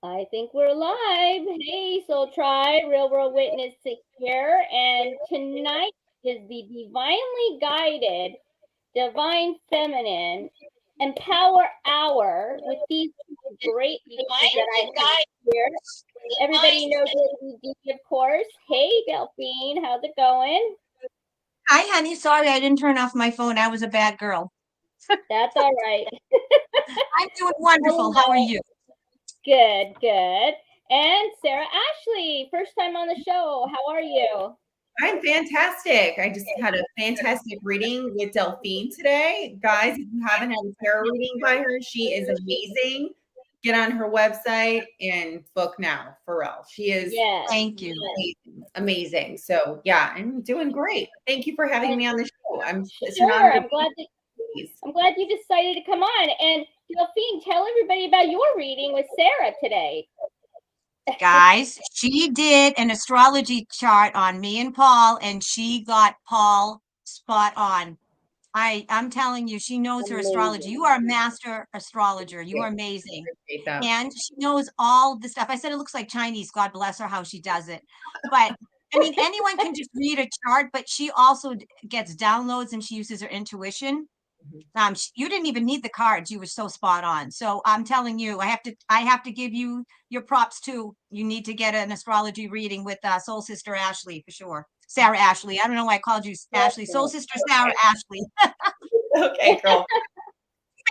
I think we're live. Hey, Soul Tribe, Real World Witness here. And tonight is the Divinely Guided, Divine Feminine, Empower Hour with these great ladies that I have here. Everybody knows Lady D, of course. Hey, Delphine, how's it going? Hi, honey. Sorry, I didn't turn off my phone. I was a bad girl. That's all right. I'm doing wonderful. How are you? Good, good. And Sarah Ashley, first time on the show. How are you? I'm fantastic. I just had a fantastic reading with Delphine today. Guys, if you haven't had a tarot reading by her, she is amazing. Get on her website and book now, for real. She is Thank you. amazing. So yeah, I'm doing great. Thank you for having me on the show. It's an Sure. honor. I'm glad you decided to come on. And Delphine, tell everybody about your reading with Sarah today. Guys, she did an astrology chart on me and Paul, and she got Paul spot on. I'm telling you, she knows her astrology. You are a master astrologer. You are amazing. And she knows all the stuff. I said it looks like Chinese. God bless her how she does it. But I mean, anyone can just read a chart, but she also gets downloads and she uses her intuition. You didn't even need the cards. You were so spot on. So I'm telling you, I have to give you your props too. You need to get an astrology reading with Soul Sister Ashley for sure. Sarah Ashley. I don't know why I called you Ashley. Soul Sister Sarah Ashley. Okay, girl.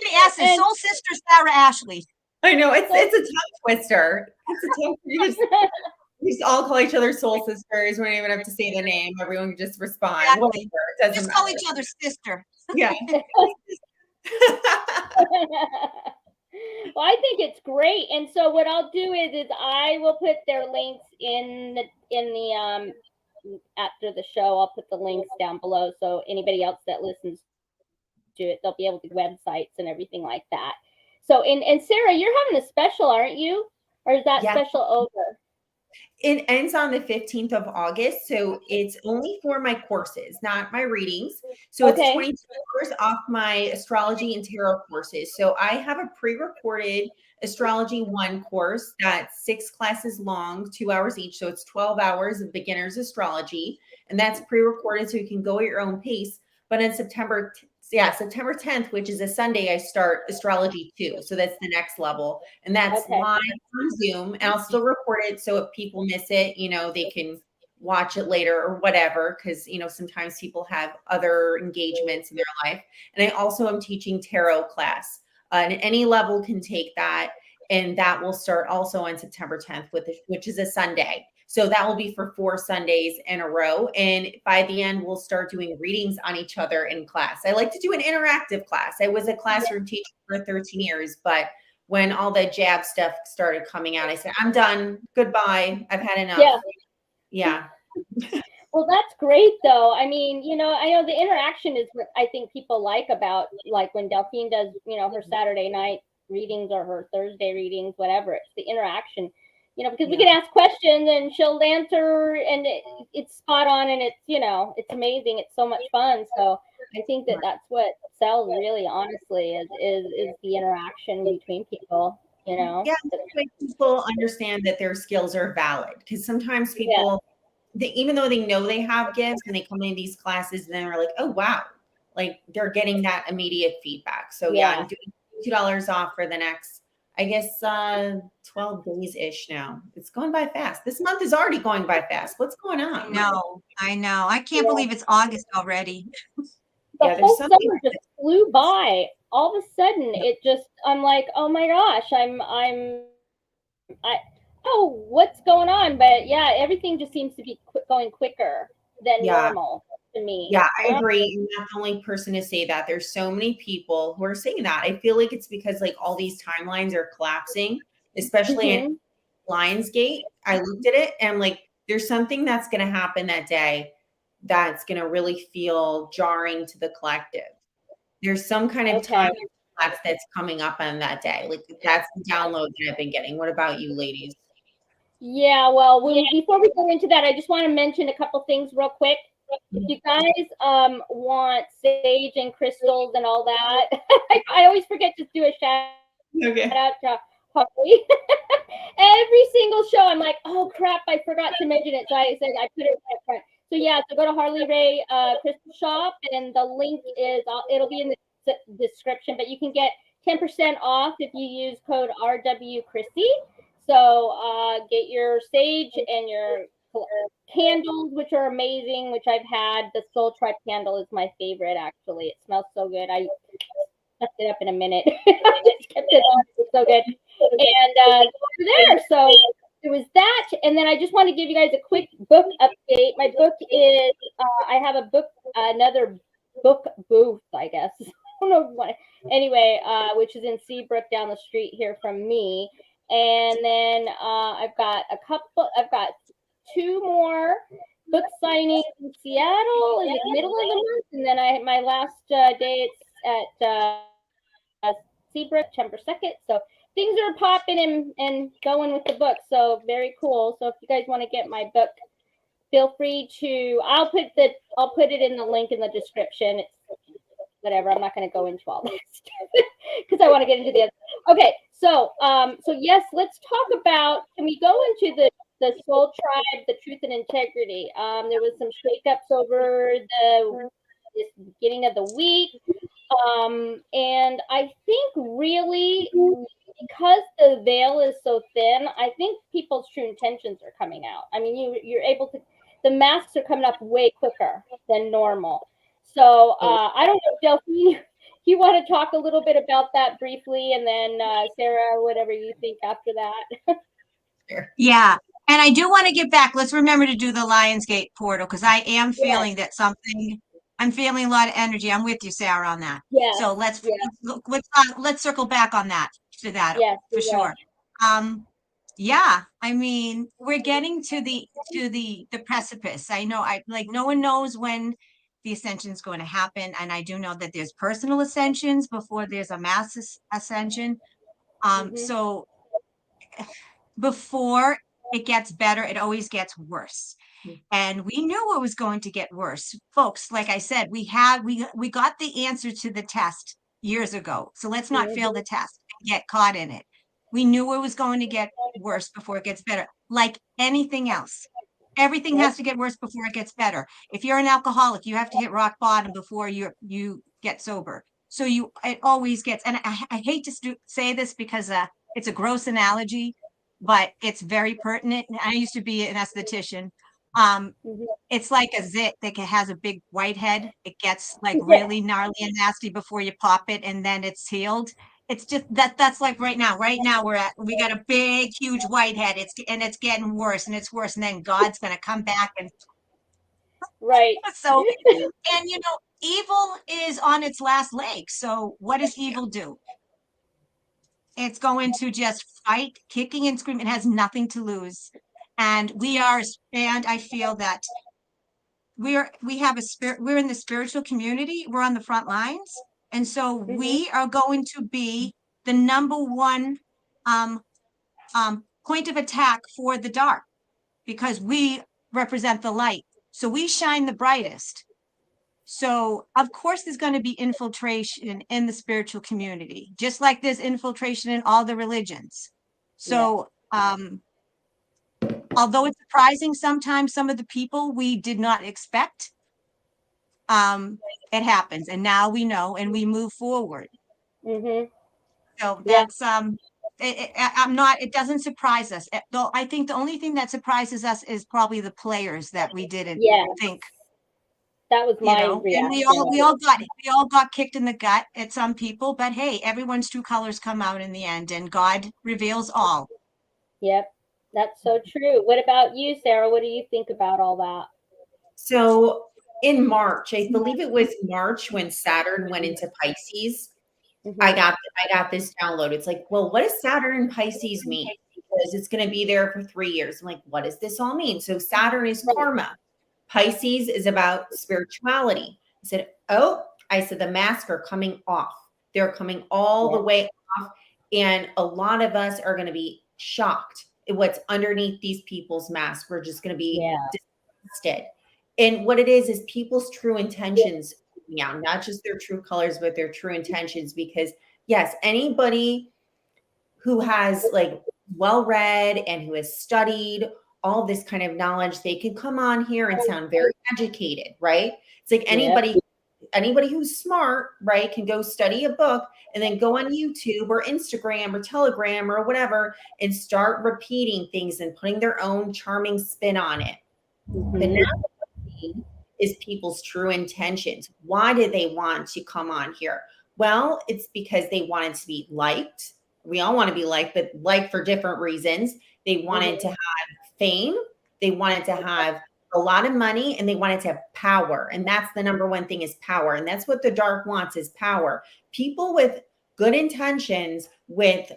Many S's. Soul Sister Sarah Ashley. I know it's a tongue twister. It's a tongue twister. We just all call each other soul sisters. We don't even have to say the name. Everyone can just respond. Exactly. Just call each other sister. Yeah. Well, I think it's great. And so what I'll do is I will put their links in the after the show. I'll put the links down below so anybody else that listens to it, they'll be able to websites and everything like that. So and Sarah, you're having a special, aren't you? Or is that special over? It ends on the 15th of August. So it's only for my courses, not my readings. So it's $22 off my astrology and tarot courses. So I have a pre-recorded astrology 1 course that's 6 classes long, 2 hours each. So it's 12 hours of beginner's astrology. And that's pre-recorded so you can go at your own pace. But in September 10th, which is a Sunday, I start astrology 2. So that's the next level. And that's live on Zoom. And I'll still record it. So if people miss it, they can watch it later or whatever. Because, sometimes people have other engagements in their life. And I also am teaching tarot class. And any level can take that. And that will start also on September 10th, which is a Sunday. So that will be for 4 Sundays in a row. And by the end, we'll start doing readings on each other in class. I like to do an interactive class. I was a classroom teacher for 13 years, but when all the jab stuff started coming out, I said, I'm done. Goodbye. I've had enough. Yeah. Well, that's great, though. I mean, I know the interaction is what I think people like about, like when Delphine does, her Saturday night readings or her Thursday readings, whatever. It's the interaction. Because we can ask questions and she'll answer and it's spot on and it's amazing. It's so much fun. So I think that's what sells really, honestly, is the interaction between people, Yeah, make people understand that their skills are valid. Because sometimes people, even though they know they have gifts and they come into these classes and they're like, oh, wow, like they're getting that immediate feedback. So I'm doing $2 off for the next, I guess, 12 days-ish now. It's going by fast. This month is already going by fast. What's going on? I know. I can't believe it's August already. The whole summer just flew by. All of a sudden, I'm like, oh my gosh, what's going on? But yeah, everything just seems to be going quicker than normal. Me. Yeah, I agree. I'm not the only person to say that. There's so many people who are saying that. I feel like it's because like all these timelines are collapsing, especially in Lionsgate. I looked at it and I'm like, there's something that's going to happen that day that's going to really feel jarring to the collective. There's some kind of time collapse that's coming up on that day. Like that's the download that I've been getting. What about you, ladies? Yeah, well, before we go into that, I just want to mention a couple things real quick. If you guys want sage and crystals and all that, I always forget to do a shout out to Holly. Every single show, I'm like, oh crap, I forgot to mention it. So I said I put it right front. So yeah, so go to Harley Ray Crystal Shop, and the link is it'll be in the description. But you can get 10% off if you use code RW Chrissy. So get your sage and your candles, which are amazing, which I've had. The Soul Tribe candle is my favorite, actually. It smells so good. I sucked it up in a minute. I just kept it on. It's so good. And there. So it was that. And then I just want to give you guys a quick book update. My book is, I have a book, another book booth, I guess. I don't know what. Anyway, which is in Seabrook down the street here from me. And then I've got 2 more book signings in Seattle in the middle of the month, and then my last day it's at Seabrook, September 2nd. So things are popping and going with the book. So very cool. So if you guys want to get my book, feel free to. I'll put it in the link in the description. It's whatever. I'm not going to go into all this because I want to get into the other. Okay. So yes, let's talk about. Can we go into the Soul Tribe, the Truth and Integrity? There was some shakeups over this beginning of the week, and I think really because the veil is so thin, I think people's true intentions are coming out. I mean, you're able to. The masks are coming up way quicker than normal. So I don't know, Delphine. You want to talk a little bit about that briefly, and then Sarah, whatever you think after that. Yeah. And I do want to get back. Let's remember to do the Lionsgate portal because I am feeling that I'm feeling a lot of energy. I'm with you, Sarah, on that. Yeah. So let's circle back on that for sure. Yeah, I mean, we're getting to the precipice. I know no one knows when the ascension is going to happen. And I do know that there's personal ascensions before there's a mass ascension. So before it gets better, it always gets worse. And we knew it was going to get worse. Folks, like I said, we got the answer to the test years ago. So let's not fail the test and get caught in it. We knew it was going to get worse before it gets better. Like anything else. Everything has to get worse before it gets better. If you're an alcoholic, you have to hit rock bottom before you get sober. So it always gets, and I hate to say this because it's a gross analogy, but it's very pertinent. I used to be an esthetician. It's like a zit that has a big white head. It gets like really gnarly and nasty before you pop it, and then it's healed. It's just that's like right now. Right now we got a big, huge white head. It's getting worse and it's worse. And then God's gonna come back and right. So and evil is on its last leg. So what does evil do? It's going to just fight, kicking and screaming. It has nothing to lose. And I feel that we have a spirit, we're in the spiritual community, we're on the front lines. And so we are going to be the number one point of attack for the dark because we represent the light. So we shine the brightest. So of course there's going to be infiltration in the spiritual community, just like there's infiltration in all the religions. So although it's surprising sometimes some of the people we did not expect, it happens. And now we know and we move forward. So that's it doesn't surprise us. Though I think the only thing that surprises us is probably the players that we didn't think. That was my reaction. And we all got kicked in the gut at some people, but hey, everyone's true colors come out in the end and God reveals all. Yep. That's so true. What about you, Sarah? What do you think about all that? So in March, I believe it was March when Saturn went into Pisces, I got this download. It's like, well, what does Saturn in Pisces mean? Because it's going to be there for 3 years. I'm like, what does this all mean? So Saturn is karma. Pisces is about spirituality. I said, the masks are coming off. They're coming all the way off. And a lot of us are going to be shocked at what's underneath these people's masks. We're just going to be disgusted. And what it is people's true intentions out, not just their true colors, but their true intentions. Because yes, anybody who has like well-read and who has studied all this kind of knowledge, they can come on here and sound very educated, right? It's like anybody who's smart, right, can go study a book and then go on YouTube or Instagram or Telegram or whatever and start repeating things and putting their own charming spin on it. But now is people's true intentions. Why did they want to come on here? Well, it's because they wanted to be liked. We all want to be liked, but liked for different reasons. They wanted to have fame. They wanted to have a lot of money, and they wanted to have power. And that's the number one thing, is power. And that's what the dark wants, is power. People with good intentions, with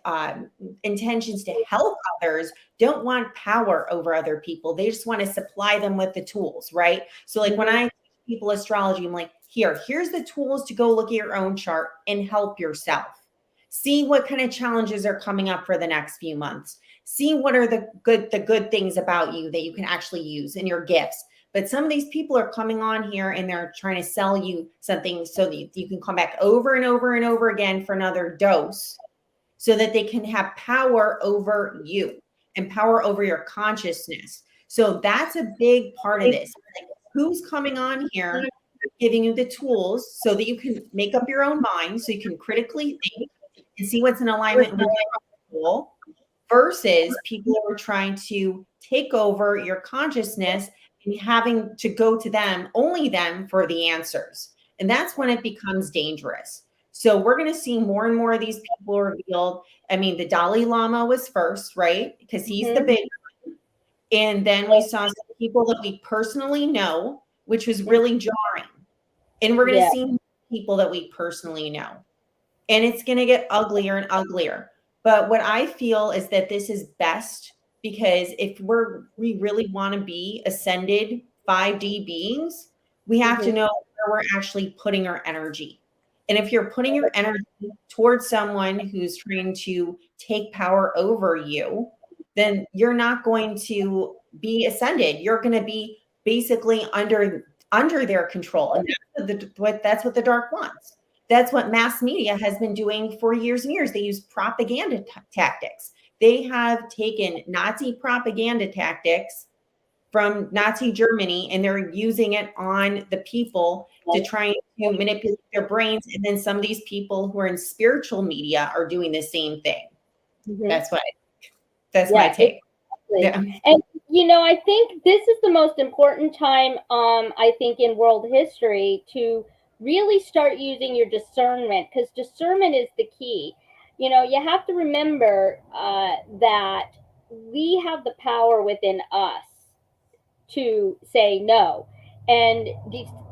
intentions to help others, don't want power over other people. They just want to supply them with the tools, right? So like when I teach people astrology, I'm like, here's the tools to go look at your own chart and help yourself. See what kind of challenges are coming up for the next few months. See what are the good things about you that you can actually use in your gifts. But some of these people are coming on here and they're trying to sell you something so that you can come back over and over and over again for another dose, so that they can have power over you and power over your consciousness. So that's a big part of this. Like, who's coming on here giving you the tools so that you can make up your own mind, so you can critically think and see what's in alignment with your goal, versus people who are trying to take over your consciousness and having to go to them, only them, for the answers. And that's when it becomes dangerous. So we're going to see more and more of these people revealed. I mean, the Dalai Lama was first, right? Because he's the big one. And then we saw some people that we personally know, which was really jarring. And we're going to see people that we personally know. And it's going to get uglier and uglier. But what I feel is that this is best, because if we really want to be ascended 5D beings, we have to know where we're actually putting our energy. And if you're putting your energy towards someone who's trying to take power over you, then you're not going to be ascended. You're going to be basically under their control. And that's what the dark wants. That's what mass media has been doing for years and years. They use propaganda tactics. They have taken Nazi propaganda tactics from Nazi Germany, and they're using it on the people to try to manipulate their brains. And then some of these people who are in spiritual media are doing the same thing. That's my take. Exactly. And I think this is the most important time, I think, in world history to really start using your discernment, because discernment is the key. You have to remember that we have the power within us to say no and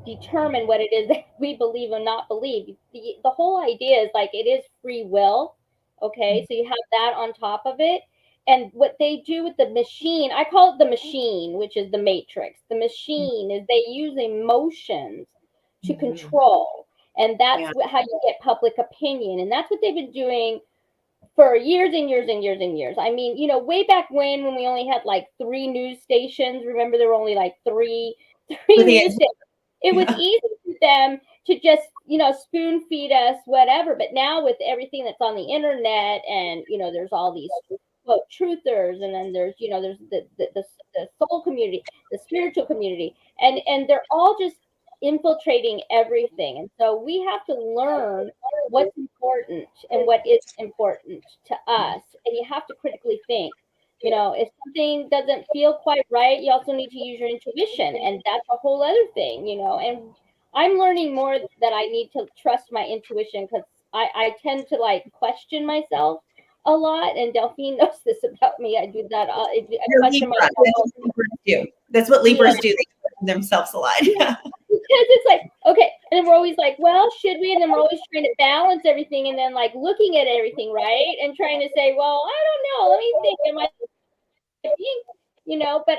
determine what it is that we believe or not believe. The whole idea is like, it is free will. Okay, so you have that on top of it. And what they do with the machine, I call it the machine, which is the matrix. The machine is they use emotions to control. And that's how you get public opinion. And that's what they've been doing for years and years and years and years. I mean, way back when we only had like 3 news stations, remember there were only like three news stations. It was easy for them to just, spoon feed us, whatever. But now with everything that's on the internet, and, there's all these truthers, and then there's the soul community, the spiritual community, and they're all just infiltrating everything. And so we have to learn what's important and what is important to us, and you have to critically think. If something doesn't feel quite right, you also need to use your intuition, and that's a whole other thing. And I'm learning more that I need to trust my intuition, because I tend to like question myself a lot, and Delphine knows this about me. I do that. I question myself. That's what Libras do. They question themselves a lot. Because it's like, okay, and then we're always like, well, should we? And then we're always trying to balance everything, and then like looking at everything, right? And trying to say, well, I don't know. Let me think. Am I being, but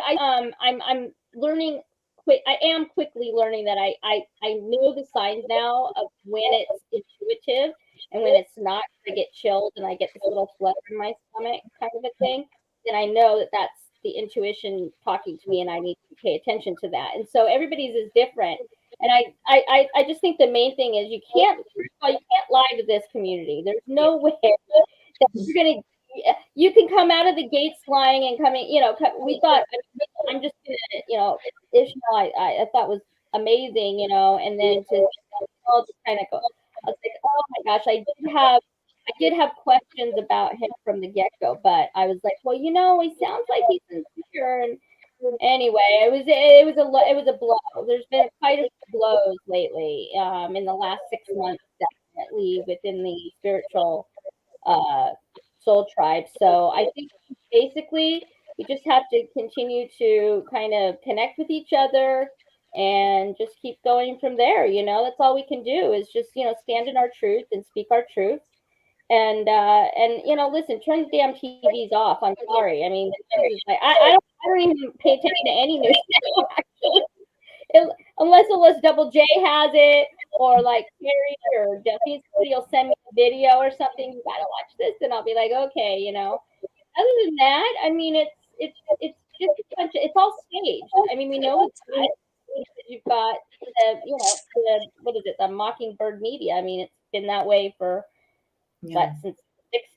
I'm learning quick. I am quickly learning that I know the signs now of when it's intuitive and when it's not. I get chills and I get this little flutter in my stomach, kind of a thing. Then I know that that's the intuition talking to me, and I need to pay attention to that. And so everybody's is different. And I just think the main thing is you can't lie to this community. There's no way that you're going to you can come out of the gates flying and coming, we thought, I'm just gonna, Ishmael, I thought was amazing, and then to all just kind of go, I was like, oh my gosh, I did have questions about him from the get-go, but I was like, well, he sounds like he's sincere. And anyway, it was a blow. There's been quite a few blows lately, in the last 6 months, definitely within the spiritual soul tribe. So I think basically we just have to continue to kind of connect with each other and just keep going from there. That's all we can do is just, stand in our truth and speak our truth. And listen, turn the damn TVs off. I'm sorry. I mean, I don't even pay attention to any news now, actually. Unless Double J has it, or like Carrie or Delphine's will send me a video or something. You gotta watch this, and I'll be like, okay, Other than that, I mean, it's just a bunch of, it's all staged. I mean, we know it's not. You've got what is it, the Mockingbird media. I mean, it's been that way for since the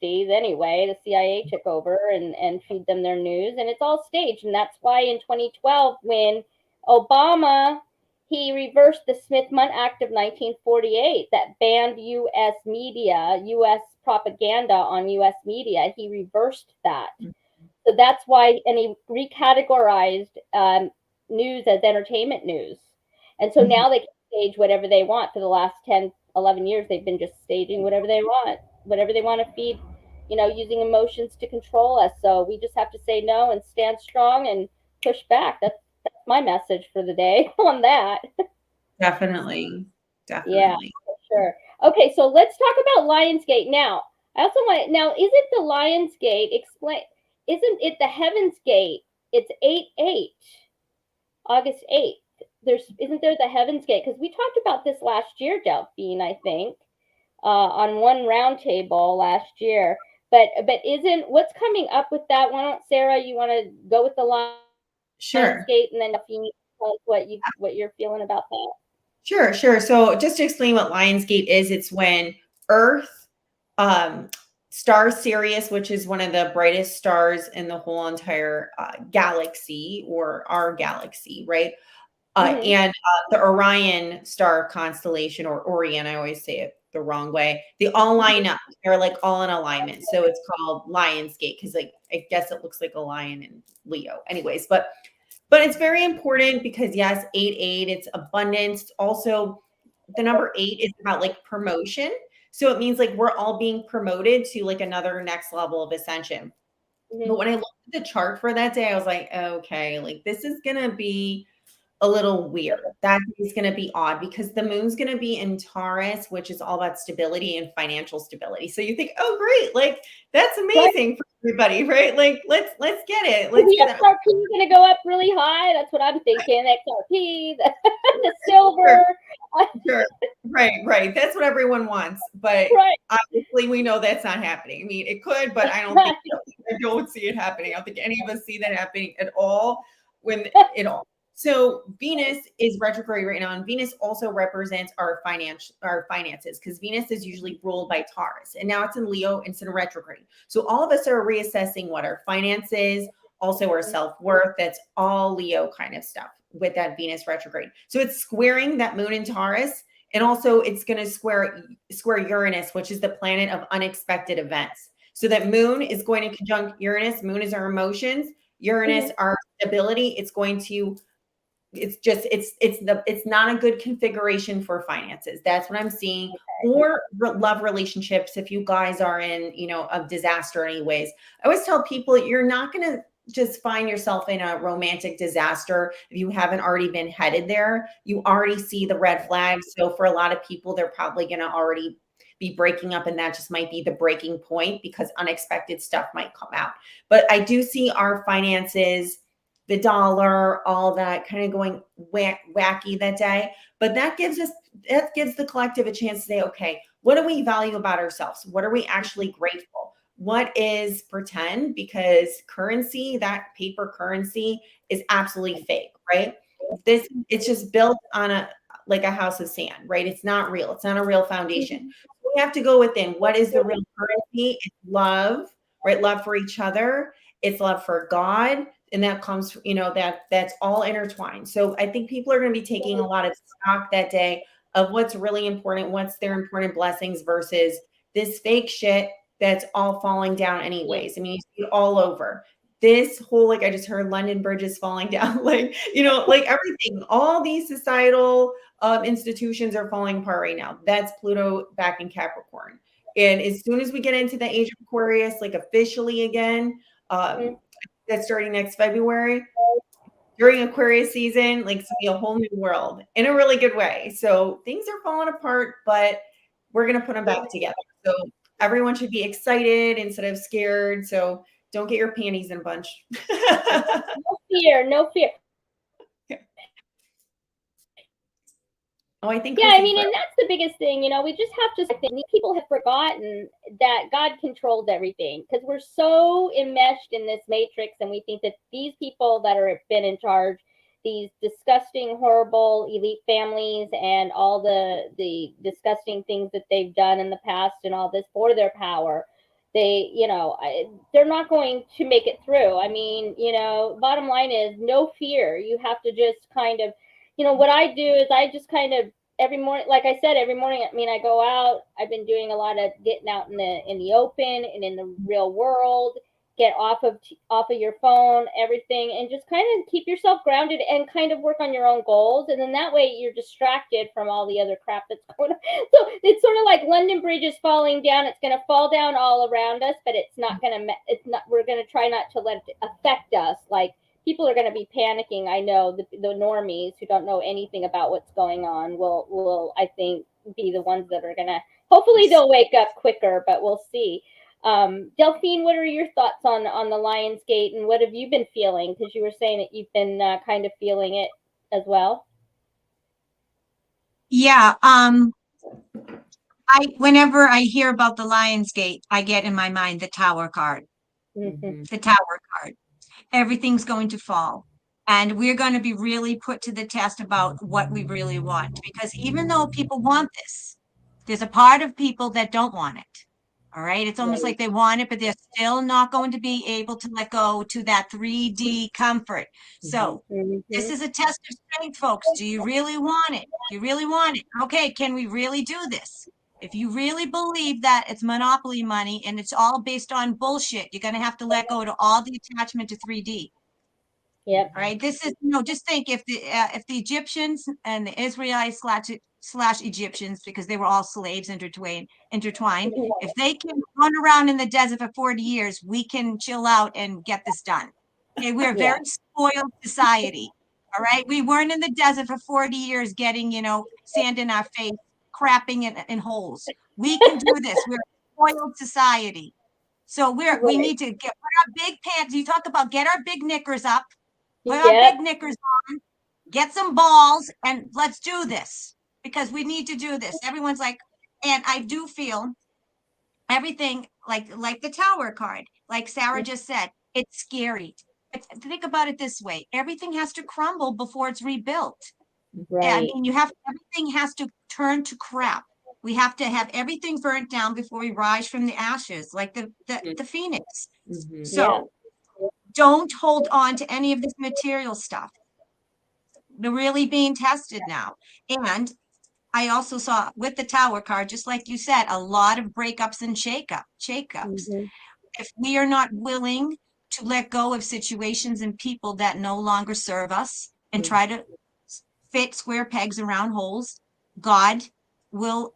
60s anyway. The CIA took over and feed them their news, and it's all staged. And that's why in 2012, when Obama, he reversed the Smith-Mundt Act of 1948 that banned U.S. media, U.S. propaganda on U.S. media. He reversed that. So that's why, and he recategorized news as entertainment news. And so now they can stage whatever they want. For the last 10, 11 years, they've been just staging whatever they want to feed, using emotions to control us. So we just have to say no and stand strong and push back. That's my message for the day on that. Definitely. Yeah, for sure. Okay, so let's talk about Lionsgate now. I also want isn't the Lionsgate isn't it the Heaven's Gate? It's 8/8, August 8th. Isn't there the Heaven's Gate? Because we talked about this last year, Delphine, I think, on one roundtable last year. But isn't what's coming up with that? Why don't Sarah, you want to go with the Lionsgate, and then Delphine, tell us what you're feeling about that. Sure. So just to explain what Lionsgate is, it's when Earth, star Sirius, which is one of the brightest stars in the whole entire galaxy, or our galaxy, right? And the Orion star constellation, or Orion, I always say it the wrong way. They all line up. They're like all in alignment. So it's called Lionsgate because, like, I guess it looks like a lion in Leo. Anyways, but it's very important because yes, 8/8, it's abundance. Also, the number 8 is about like promotion. So it means like we're all being promoted to like another next level of ascension. But when I looked at the chart for that day, I was like, okay, like this is going to be a little weird. That is going to be odd because the moon's going to be in Taurus, which is all about stability and financial stability. So you think, oh, great. Like that's amazing for everybody, right? Like, let's get it. The XRP is going to go up really high. That's what I'm thinking. XRP, the silver. Sure. Right. That's what everyone wants. But obviously we know that's not happening. I mean, it could, but I don't see it happening. I don't think any of us see that happening at all So Venus is retrograde right now, and Venus also represents our finances, because Venus is usually ruled by Taurus, and now it's in Leo, it's in retrograde. So all of us are reassessing what our finances, also our self-worth. That's all Leo kind of stuff with that Venus retrograde. So it's squaring that moon in Taurus, and also it's going to square Uranus, which is the planet of unexpected events. So that moon is going to conjunct Uranus. Moon is our emotions. Uranus, our stability. It's not a good configuration for finances. That's what I'm seeing. Or love relationships. If you guys are in, a disaster anyways, I always tell people you're not going to just find yourself in a romantic disaster if you haven't already been headed there. You already see the red flags. So for a lot of people, they're probably going to already be breaking up, and that just might be the breaking point because unexpected stuff might come out. But I do see our finances, the dollar, all that kind of going wacky that day. But that gives the collective a chance to say, okay, what do we value about ourselves? What are we actually grateful? What is pretend? Because currency, that paper currency, is absolutely fake, right? It's just built on a house of sand, right? It's not real. It's not a real foundation. So we have to go within. What is the real currency? It's love, right? Love for each other. It's love for God. And that comes, that's all intertwined. So I think people are going to be taking a lot of stock that day of what's really important, what's their important blessings versus this fake shit that's all falling down anyways. I mean, you see it all over. This whole, like I just heard London Bridge is falling down, like, like everything, all these societal institutions are falling apart right now. That's Pluto back in Capricorn. And as soon as we get into the age of Aquarius, like officially again, that's starting next February, during Aquarius season, like, it's gonna be a whole new world in a really good way. So things are falling apart, but we're going to put them back together. So everyone should be excited instead of scared. So don't get your panties in a bunch. No fear, no fear. Oh, I think. Yeah, I mean, and that's the biggest thing. We just have to think people have forgotten that God controls everything because we're so enmeshed in this matrix, and we think that these people that are been in charge, these disgusting, horrible elite families, and all the disgusting things that they've done in the past, and all this for their power, they're not going to make it through. I mean, bottom line is no fear. You have to just kind of. What I do is I just kind of every morning, like I said, every morning, I mean, I go out, I've been doing a lot of getting out in the open and in the real world, get off of your phone, everything, and just kind of keep yourself grounded and kind of work on your own goals. And then that way you're distracted from all the other crap that's going on. So it's sort of like London Bridge is falling down. It's going to fall down all around us, but we're going to try not to let it affect us. Like, people are going to be panicking. I know the normies who don't know anything about what's going on will I think be the ones that are going to, hopefully they'll wake up quicker, but we'll see. Delphine, what are your thoughts on the Lionsgate, and what have you been feeling? Because you were saying that you've been kind of feeling it as well. Yeah. Whenever I hear about the Lionsgate, I get in my mind the Tower card. Mm-hmm. The Tower card. Everything's going to fall. And we're going to be really put to the test about what we really want. Because even though people want this, there's a part of people that don't want it. All right. It's almost like they want it, but they're still not going to be able to let go to that 3D comfort. So this is a test of strength, folks. Do you really want it? Do you really want it? Okay. Can we really do this? If you really believe that it's monopoly money and it's all based on bullshit, you're going to have to let go to all the attachment to 3D. Yep. All right. This is, just think if the Egyptians and the Israelites slash Egyptians, because they were all slaves intertwined, if they can run around in the desert for 40 years, we can chill out and get this done. Okay. We're a very spoiled society. All right. We weren't in the desert for 40 years getting, sand in our face, crapping in holes. We can do this. We're a spoiled society. So we need to put our big pants. You talk about get our big knickers up, put our big knickers on, get some balls, and let's do this because we need to do this. Everyone's like, and I do feel everything like the Tower card, like Sarah just said, it's scary. But think about it this way. Everything has to crumble before it's rebuilt. Right. I mean, everything has to turn to crap. We have to have everything burnt down before we rise from the ashes, like the phoenix. Mm-hmm. So don't hold on to any of this material stuff. They're really being tested now. And I also saw with the Tower card, just like you said, a lot of breakups and shakeups. Mm-hmm. If we are not willing to let go of situations and people that no longer serve us and try to fit square pegs around holes, God will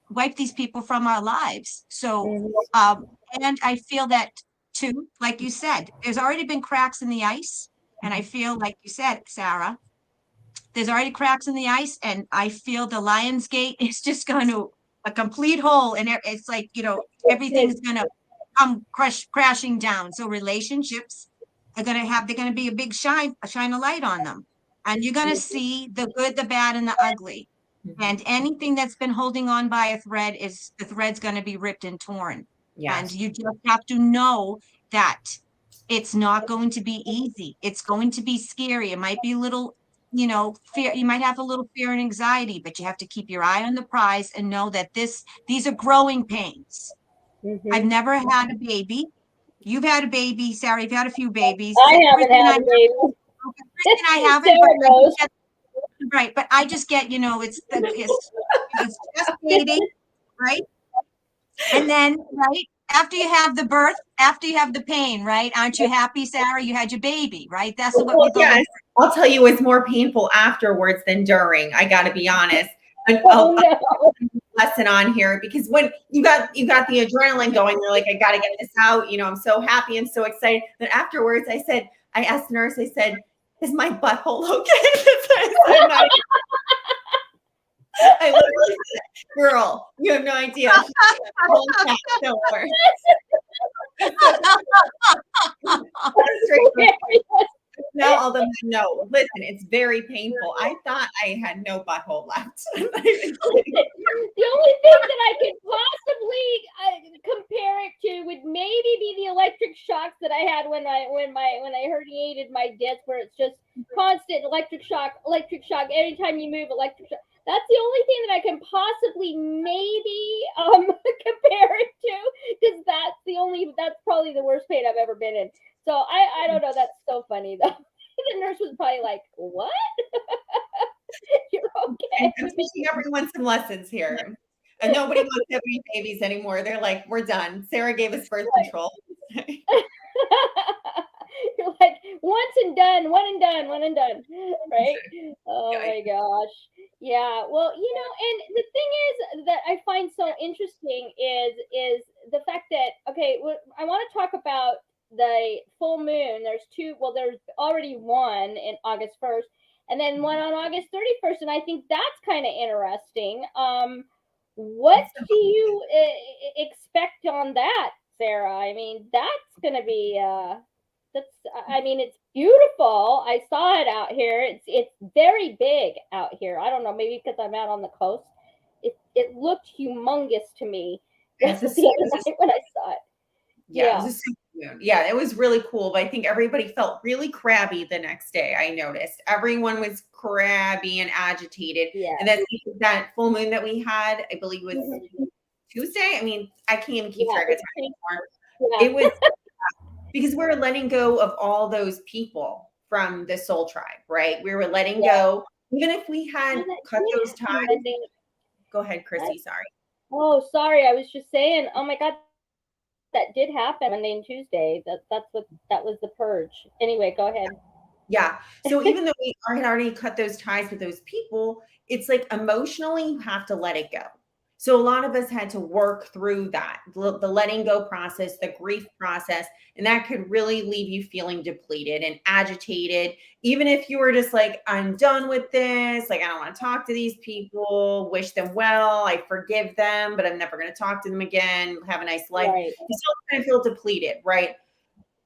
wipe these people from our lives. So, and I feel that too, like you said, there's already been cracks in the ice. And I feel like you said, Sarah, there's already cracks in the ice. And I feel the Lionsgate is just going to a complete hole. And it's like, everything's going to come crashing down. So relationships are going to they're going to be a shine a light on them. And you're going to see the good, the bad, and the ugly. And anything that's been holding on by a thread the thread's going to be ripped and torn. Yes. And you just have to know that it's not going to be easy. It's going to be scary. It might be a little, fear. You might have a little fear and anxiety, but you have to keep your eye on the prize and know that these are growing pains. Mm-hmm. I've never had a baby. You've had a baby, Sarah. You've had a few babies. I haven't Kristen and had a baby. Kristen and I haven't, Sarah but I knows. just get, right. But I just get, it's gestating, right? And then, right after you have the birth, after you have the pain, right? Aren't you happy, Sarah? You had your baby, right? That's what Well, we're going. yes, I'll tell you, it's more painful afterwards than during. I got to be honest. And Oh, no. lesson on here, because when you got the adrenaline going, you're like, I got to get this out. I'm so happy and so excited. But afterwards, I asked the nurse, I said, is my butthole okay? I literally said, girl, you have no idea. Don't worry. Now all the men know. Listen, it's very painful. I thought I had no butthole left. The only thing that I could possibly compare it to would maybe be the electric shocks that I had when I herniated my disc, where it's just constant electric shock. Anytime you move, electric shock. That's the only thing that I can possibly maybe compare it to, because that's probably the worst pain I've ever been in. So I don't know. That's so funny though. The nurse was probably like, "What? You're okay." I'm teaching everyone some lessons here. And nobody wants to have any babies anymore. They're like, we're done. Sarah gave us birth control. You're like, once and done, one and done, right? Oh my gosh. Yeah. Well, and the thing is that I find so interesting is the fact that, okay, I want to talk about the full moon. There's two. Well, there's already one in August 1st, and then one on August 31st. And I think that's kind of interesting. What do you expect on that, Sarah? I mean, that's going to be, it's beautiful. I saw it out here. It's very big out here. I don't know, maybe because I'm out on the coast. It looked humongous to me just the other night when I saw it. Yeah, it was a super moon. Yeah, it was really cool. But I think everybody felt really crabby the next day. I noticed everyone was crabby and agitated. Yeah. And then that full moon that we had, I believe was Tuesday. I mean, I can't even keep track of time anymore. It was because we were letting go of all those people from the soul tribe, right? We were letting go, even if we had cut those ties. Go ahead, Chrissy. Sorry. Oh, sorry. I was just saying. Oh my God. That did happen Monday and Tuesday. That was the purge. Anyway, go ahead. Yeah. So even though we had already cut those ties with those people, it's like emotionally you have to let it go. So a lot of us had to work through that, the letting go process, the grief process, and that could really leave you feeling depleted and agitated. Even if you were just like, I'm done with this, like I don't want to talk to these people, wish them well, I forgive them, but I'm never going to talk to them again, have a nice life. Right. You still kind of feel depleted, right?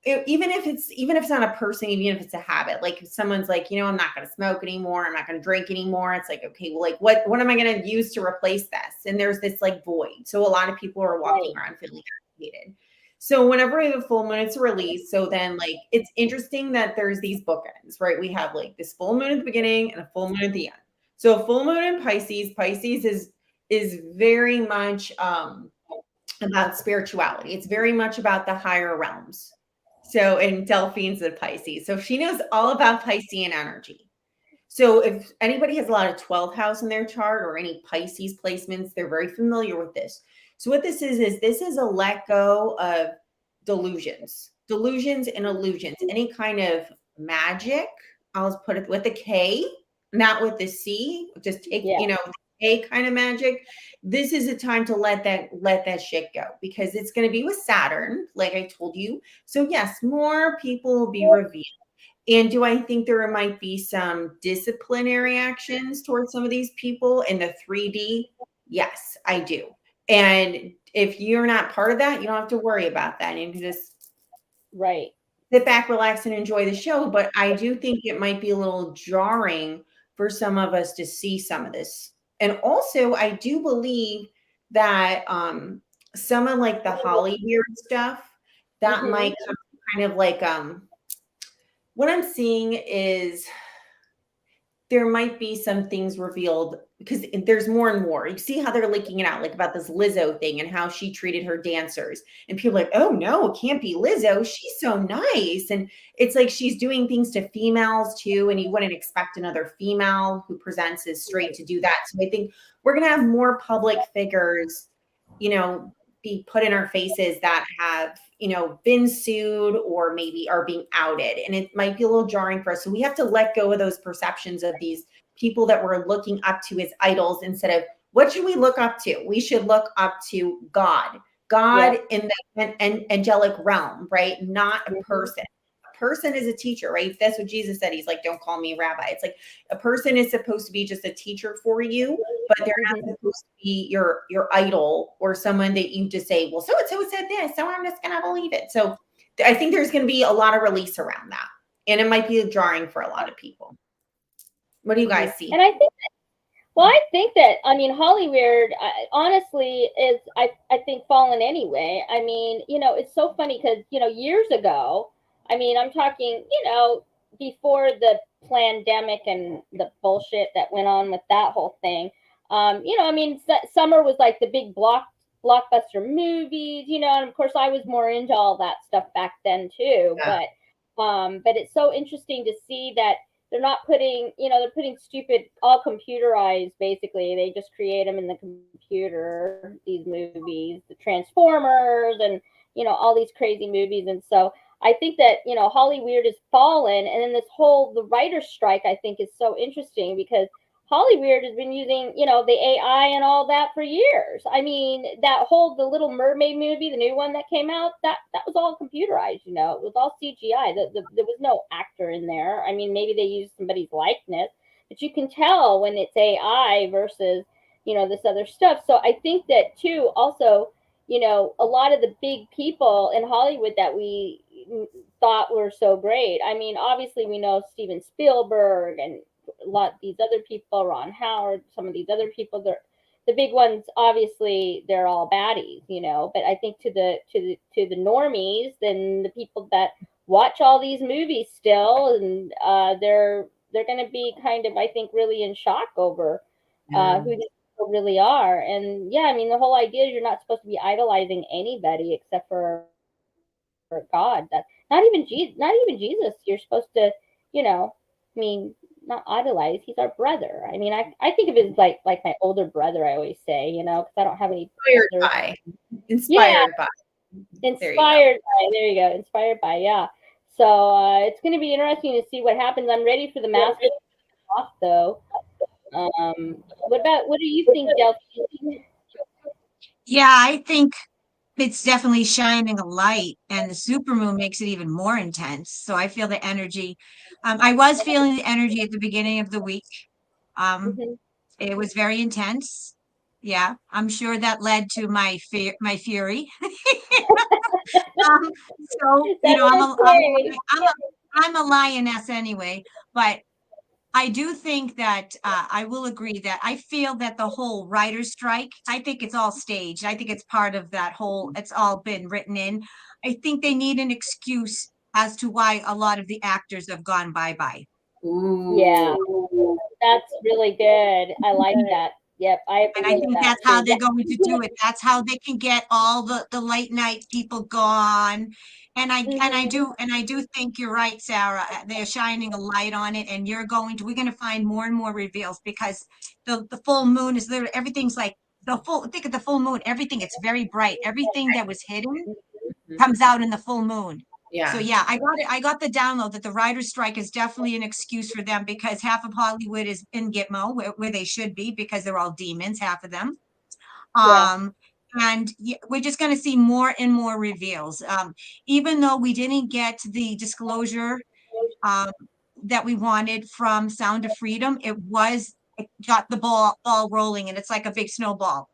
Even if it's not a person, even if it's a habit, like if someone's like, I'm not going to smoke anymore, I'm not going to drink anymore. It's like, okay, well, like what am I going to use to replace this? And there's this like void. So a lot of people are walking around feeling agitated. So whenever we have a full moon, it's a release. So then like, it's interesting that there's these bookends, right? We have like this full moon at the beginning and a full moon at the end. So a full moon in Pisces is very much about spirituality. It's very much about the higher realms. So, and Delphine's a Pisces. So she knows all about Piscean energy. So if anybody has a lot of 12th house in their chart or any Pisces placements, they're very familiar with this. So what this is a let go of delusions and illusions, any kind of magic. I'll put it with a K, not with the C, just take, a kind of magic. This is a time to let that shit go, because it's going to be with Saturn, like I told you. So yes, more people will be revealed. And do I think there might be some disciplinary actions towards some of these people in the 3D? Yes, I do. And if you're not part of that, you don't have to worry about that. You can just sit back, relax, and enjoy the show. But I do think it might be a little jarring for some of us to see some of this. And also, I do believe that some of like the Holly weird stuff that might kind of like what I'm seeing is there might be some things revealed because there's more and more. You see how they're leaking it out, like about this Lizzo thing and how she treated her dancers. And people are like, oh no, it can't be Lizzo. She's so nice. And it's like she's doing things to females too. And you wouldn't expect another female who presents as straight to do that. So I think we're going to have more public figures, you know, be put in our faces that have, you know, been sued or maybe are being outed. And it might be a little jarring for us. So we have to let go of those perceptions of these people that we're looking up to as idols instead of what should we look up to? We should look up to God in the angelic realm, right? Not a person. A person is a teacher, right? That's what Jesus said. He's like, don't call me rabbi. It's like a person is supposed to be just a teacher for you, but they're not supposed to be your idol or someone that you just say, well, so-and-so said this, so I'm just going to believe it. So I think there's going to be a lot of release around that. And it might be jarring for a lot of people. What do you guys see? And I think that, I mean, Hollyweird, honestly, is, I think, fallen anyway. I mean, you know, it's so funny because, you know, years ago, I mean, I'm talking, you know, before the pandemic and the bullshit that went on with that whole thing, you know, I mean, summer was like the big blockbuster movies, you know, and of course I was more into all that stuff back then too. Yeah. But it's so interesting to see that they're not putting, you know, they're putting stupid, all computerized, basically. They just create them in the computer, these movies, the Transformers and, you know, all these crazy movies. And so I think that, you know, Hollyweird has fallen. And then the writer's strike, I think, is so interesting because Hollyweird has been using, you know, the AI and all that for years. I mean, the Little Mermaid movie, the new one that came out, that was all computerized, you know, it was all CGI. There was no actor in there. I mean, maybe they used somebody's likeness, but you can tell when it's AI versus, you know, this other stuff. So I think that too, also, you know, a lot of the big people in Hollywood that we thought were so great. I mean, obviously we know Steven Spielberg and a lot these other people, Ron Howard, some of these other people, they're the big ones. Obviously, they're all baddies, you know. But I think to the normies, then the people that watch all these movies still, and they're going to be kind of, I think, really in shock over who these people really are. And yeah, I mean, the whole idea is you're not supposed to be idolizing anybody except for God. That's not even Jesus. Not even Jesus. You're supposed to, you know, I mean, not idolize. He's our brother. I mean, I think of it as like my older brother. I always say, you know, because I don't have any. Inspired by. There you go. Inspired by. Yeah. So it's going to be interesting to see what happens. I'm ready for the master off though. What do you think, Delphine? Yeah, I think it's definitely shining a light, and the supermoon makes it even more intense. So I feel the energy. I was feeling the energy at the beginning of the week. It was very intense. Yeah, I'm sure that led to my fury. So you know, I'm a lioness anyway, but I do think that I will agree that I feel that the whole writer's strike, I think it's all staged. I think it's part of that whole, it's all been written in. I think they need an excuse as to why a lot of the actors have gone bye-bye. Yeah, that's really good. I like that. Yep, and I think that's how they're going to do it. That's how they can get all the late night people gone. And I do think you're right, Sarah. They're shining a light on it, and we're going to find more and more reveals because the full moon is literally, everything's like think of the full moon, everything, it's very bright. Everything that was hidden comes out in the full moon. Yeah. So yeah, I got the download that the writer's strike is definitely an excuse for them because half of Hollywood is in Gitmo where they should be because they're all demons, half of them. And we're just going to see more and more reveals. Even though we didn't get the disclosure that we wanted from Sound of Freedom, it got the ball rolling, and it's like a big snowball.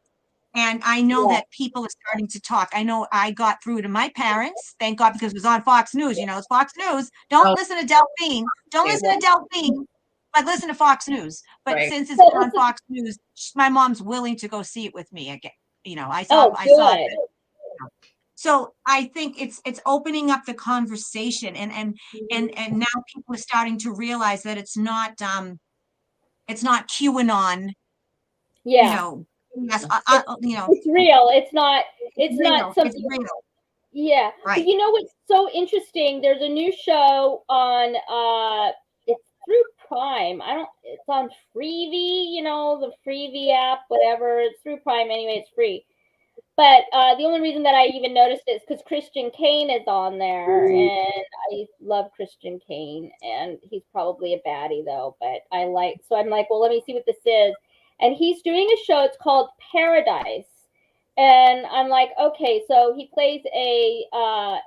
And I know that people are starting to talk. I know I got through to my parents, thank God, because it was on Fox News. You know, it's Fox News. Don't listen to Delphine. Don't listen to Delphine, but listen to Fox News. But since it's on Fox News, my mom's willing to go see it with me again. You know, I saw it. So I think it's opening up the conversation, and now people are starting to realize that it's not It's not QAnon, Yeah. yes, It's real. It's not real. something. It's real. Yeah. Right. But you know what's so interesting? There's a new show on it's through Prime. It's on Freevee, the Freevee app, whatever. It's through Prime anyway, it's free. But the only reason that I even noticed it is because Christian Kane is on there, and I love Christian Kane, and he's probably a baddie though. But so I'm like, well, let me see what this is, and he's doing a show. It's called Paradise, and I'm like, okay, so he plays a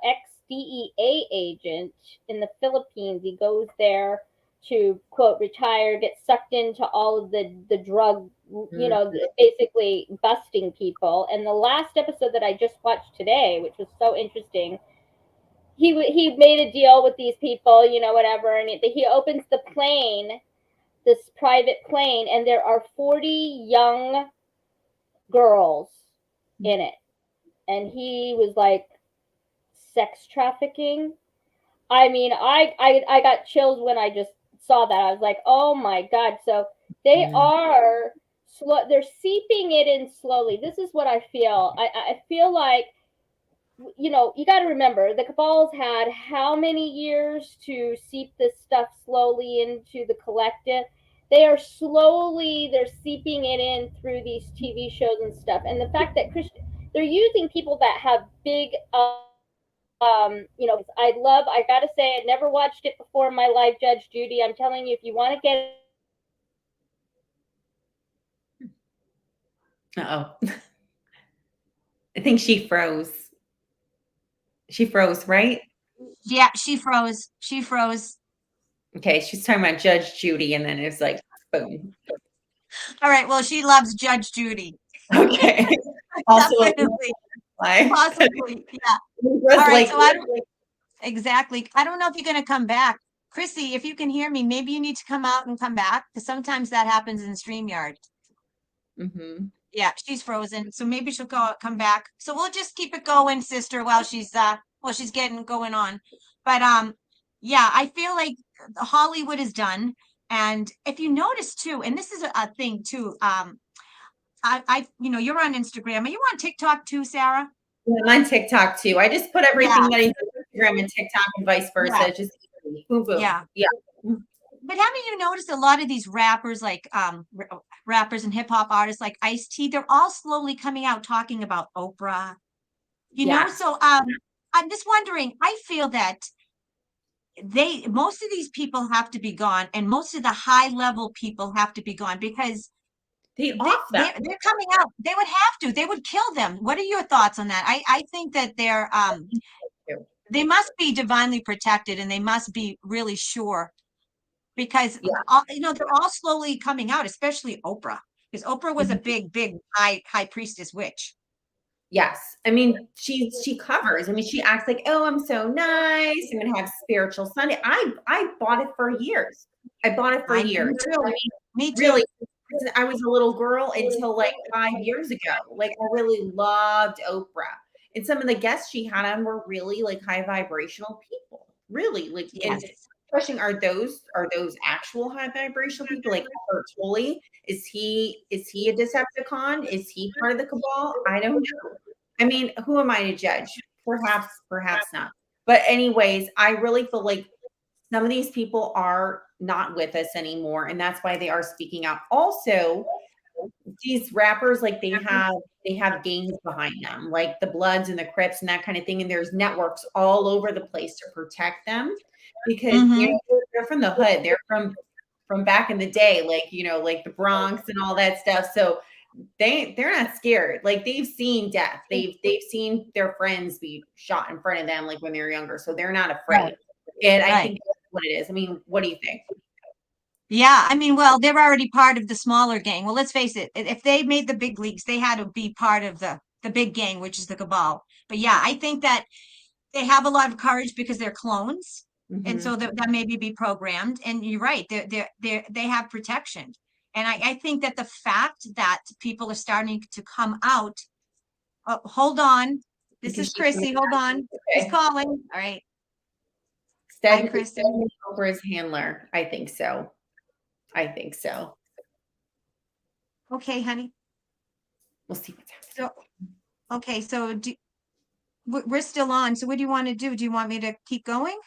ex-DEA agent in the Philippines. He goes there to quote retire, get sucked into all of the drug, basically busting people. And the last episode that I just watched today, which was so interesting, he made a deal with these people, whatever, and he opens the plane, this private plane, and there are 40 young girls in it, and he was like sex trafficking. I mean, I got chills when I just saw that. I was like, oh my God. So they are slow. They're seeping it in slowly. This is what I feel. I feel like, you got to remember the cabals had how many years to seep this stuff slowly into the collective. They're seeping it in through these TV shows and stuff. And the fact that they're using people that have big, I gotta say, I never watched it before in my life, Judge Judy. I'm telling you, if you want to get I think she froze. She froze, right? Yeah, she froze. She froze. Okay, she's talking about Judge Judy, and then it's like, boom. All right, well, she loves Judge Judy. Okay. Also, Definitely. Possibly, yeah. All right, so exactly. I don't know if you're going to come back. Chrissy, if you can hear me, maybe you need to come out and come back, because sometimes that happens in StreamYard. Yeah, she's frozen, so maybe she'll come back. So we'll just keep it going, sister, while she's getting going on. But yeah, I feel like Hollywood is done. And if you notice too, and this is a thing too, you're on Instagram. Are you on TikTok too, Sarah? Yeah, I'm on TikTok too. I just put everything that I do on Instagram and TikTok and vice versa. Yeah. Just boom, boom. Yeah. But haven't you noticed a lot of these rappers, like rappers and hip hop artists like Ice-T, they're all slowly coming out talking about Oprah, know? So I'm just wondering, I feel that most of these people have to be gone, and most of the high level people have to be gone, because they're coming out. They would have to. They would kill them. What are your thoughts on that? I think that they must be divinely protected, and they must be really sure, because they're all slowly coming out, especially Oprah, because Oprah was a big high priestess witch. Yes. I mean, she covers. I mean, she acts like, oh, I'm so nice. I'm going to have spiritual Sunday. I bought it for years. I bought it for years. Me too. Really, I was a little girl until like 5 years ago. Like, I really loved Oprah. And some of the guests she had on were really like high vibrational people. Really, like, and question, are those actual high vibrational people? Like virtually, is he a Decepticon? Is he part of the cabal? I don't know. I mean, who am I to judge? Perhaps not. But anyways, I really feel like some of these people are not with us anymore, and that's why they are speaking out. Also, these rappers, like, they have gangs behind them, like the Bloods and the Crips and that kind of thing, and there's networks all over the place to protect them, because they're from the hood. They're from back in the day, like, like the Bronx and all that stuff. So they're not scared. Like, they've seen death. They've seen their friends be shot in front of them, like when they were younger. So they're not afraid. And I think that's what it is. I mean, what do you think? Yeah, I mean, well, they're already part of the smaller gang. Well, let's face it, if they made the big leagues, they had to be part of the big gang, which is the cabal. But yeah, I think that they have a lot of courage because they're clones. And so that maybe be programmed. And you're right, they have protection. And I think that the fact that people are starting to come out. Oh, hold on. This is Chrissy. Hold on. She's calling. All right. Hi, Kristen. Oprah's handler. I think so. Okay, honey. We'll see what's happening. So, okay, so we're still on. So what do you want to do? Do you want me to keep going?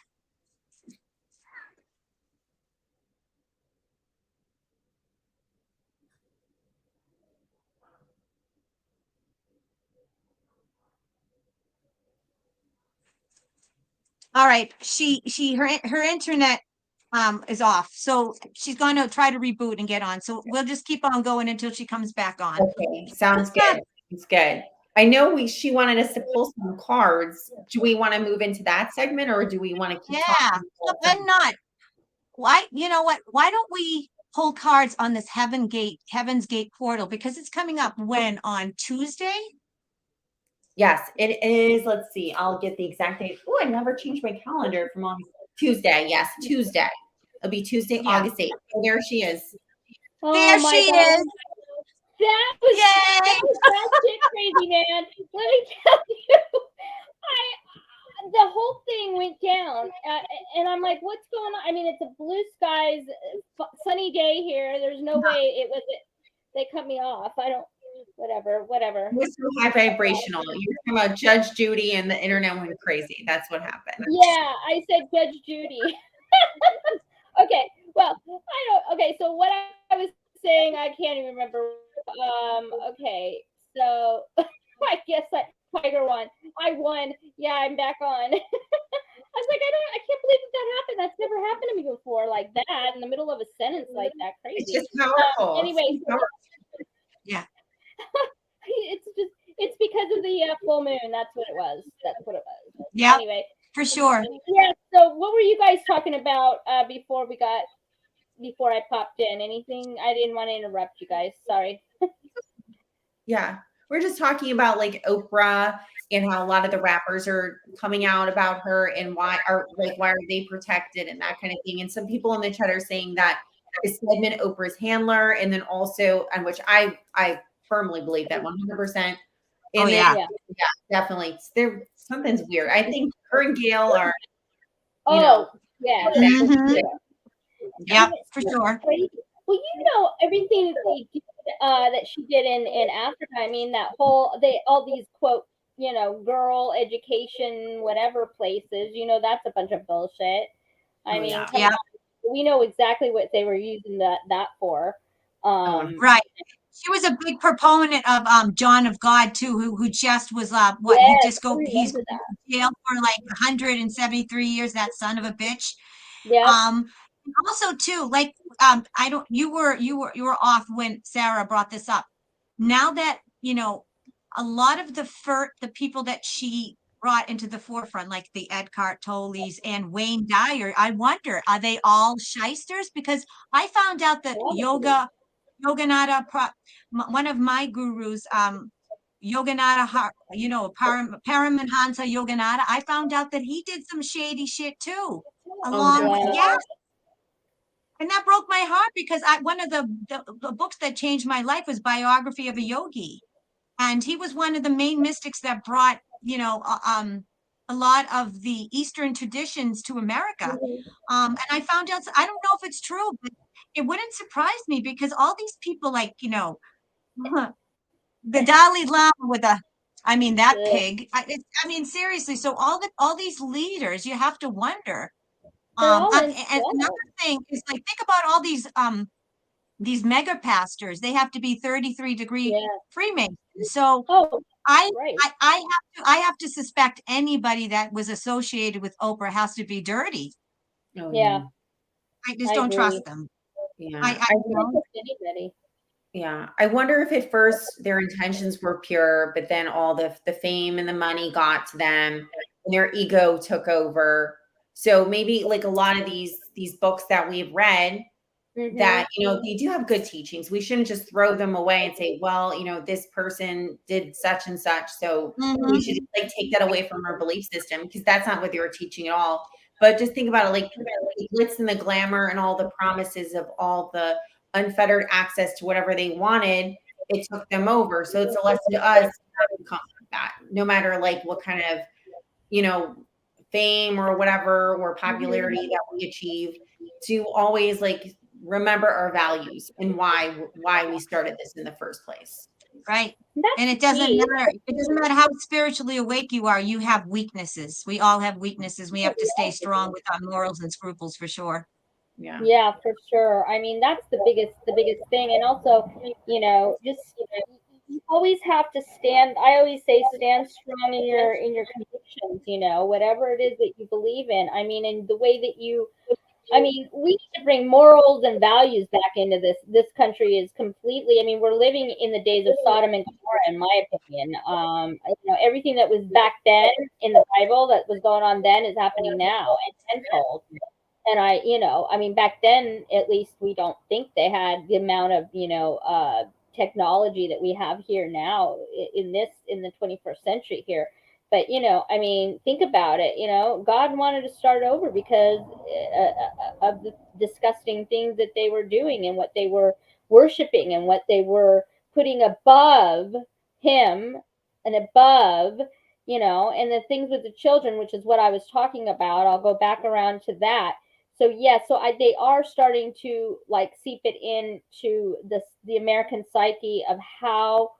All right. Her internet is off. So she's going to try to reboot and get on. So we'll just keep on going until she comes back on. Okay, sounds good. It's good. I know she wanted us to pull some cards. Do we want to move into that segment, or do we want to keep talking? Well, then not. Why, you know what? Why don't we pull cards on this Heaven's Gate portal? Because it's coming up when? On Tuesday? Yes, it is. Let's see. I'll get the exact date. Oh, I never changed my calendar from August. Tuesday. Yes, Tuesday. It'll be Tuesday, August 8th. Oh, there she is. Oh, there my she God. is. That was shit crazy, man. Let me tell you, the whole thing went down, and I'm like, what's going on? I mean, it's a blue skies, sunny day here. There's no way it was. They cut me off. I don't. Whatever. It was so high vibrational. You were talking about Judge Judy, and the internet went crazy. That's what happened. Yeah, I said Judge Judy. Okay, well, I don't. Okay, so what I was saying, I can't even remember. Okay, so I guess Tiger won. I won. Yeah, I'm back on. I was like, I can't believe that happened. That's never happened to me before, like that, in the middle of a sentence like that. Crazy. It's just powerful. Anyway, Yeah. it's because of the full moon. That's what it was. Yeah. Anyway, For sure. yeah. So, what were you guys talking about before I popped in? Anything? I didn't want to interrupt you guys. Sorry. Yeah, we're just talking about like Oprah and how a lot of the rappers are coming out about her and why are they protected and that kind of thing. And some people in the chat are saying that is Stedman Oprah's handler, and then also, and which I firmly believe that 100%. And Oh, then, yeah. definitely. Something's weird. I think her and Gail are. Yeah. Mhm. Yep, for sure. Well, everything that they did, that she did in Africa. I mean, all these quote, girl education, whatever places. That's a bunch of bullshit. I mean, come on. We know exactly what they were using that for. Right. She was a big proponent of John of God too, who just was he's in jail for like 173 years, that son of a bitch. Yeah. Also too, like you were off when Sarah brought this up. Now that a lot of the people that she brought into the forefront, like the Eckhart Tolles and Wayne Dyer, I wonder, are they all shysters? Because I found out that Yogananda, one of my gurus, Yogananda, Paramahansa Yogananda, I found out that he did some shady shit too. And that broke my heart because one of the books that changed my life was Biography of a Yogi. And he was one of the main mystics that brought, a lot of the Eastern traditions to America. And I found out, I don't know if it's true, but it wouldn't surprise me because all these people like, the Dalai Lama with that pig. I mean, seriously. So all these leaders, you have to wonder. And another thing is like, think about all these mega pastors. They have to be 33-degree Freemasons. So I have to suspect anybody that was associated with Oprah has to be dirty. Oh, yeah. I just don't trust them. Yeah. I don't trust anybody. Yeah. I wonder if at first their intentions were pure, but then all the fame and the money got to them and their ego took over. So maybe like a lot of these books that we've read that, they do have good teachings. We shouldn't just throw them away and say, well, this person did such and such. So we should like take that away from our belief system because that's not what they were teaching at all. But just think about it, like the glitz and the glamour and all the promises of all the unfettered access to whatever they wanted, it took them over. So it's a lesson to us to come with that, no matter like what kind of, fame or whatever or popularity that we achieve, to always like remember our values and why we started this in the first place. Right. That's And it doesn't deep. matter. It doesn't matter how spiritually awake you are. You have weaknesses. We all have weaknesses. We have to stay strong with our morals and scruples for sure. Yeah. Yeah, for sure. I mean, that's the biggest thing. And also, you know, just you always have to stand. I always say stand strong in your convictions, you know, whatever it is that you believe in. I mean, and the way that you I mean, we need to bring morals and values back into this. This country is completely. I mean, we're living in the days of Sodom and Gomorrah, in my opinion. You know, everything that was back then in the Bible that was going on then is happening now and tenfold. And you know, I mean, back then, at least we don't think they had the amount of, you know, technology that we have here now in the 21st century here. But, you know, I mean, think about it. You know, God wanted to start over because of the disgusting things that they were doing and what they were worshiping and what they were putting above Him and above, you know, and the things with the children, which is what I was talking about. I'll go back around to that. So yeah, they are starting to like seep it into the American psyche of how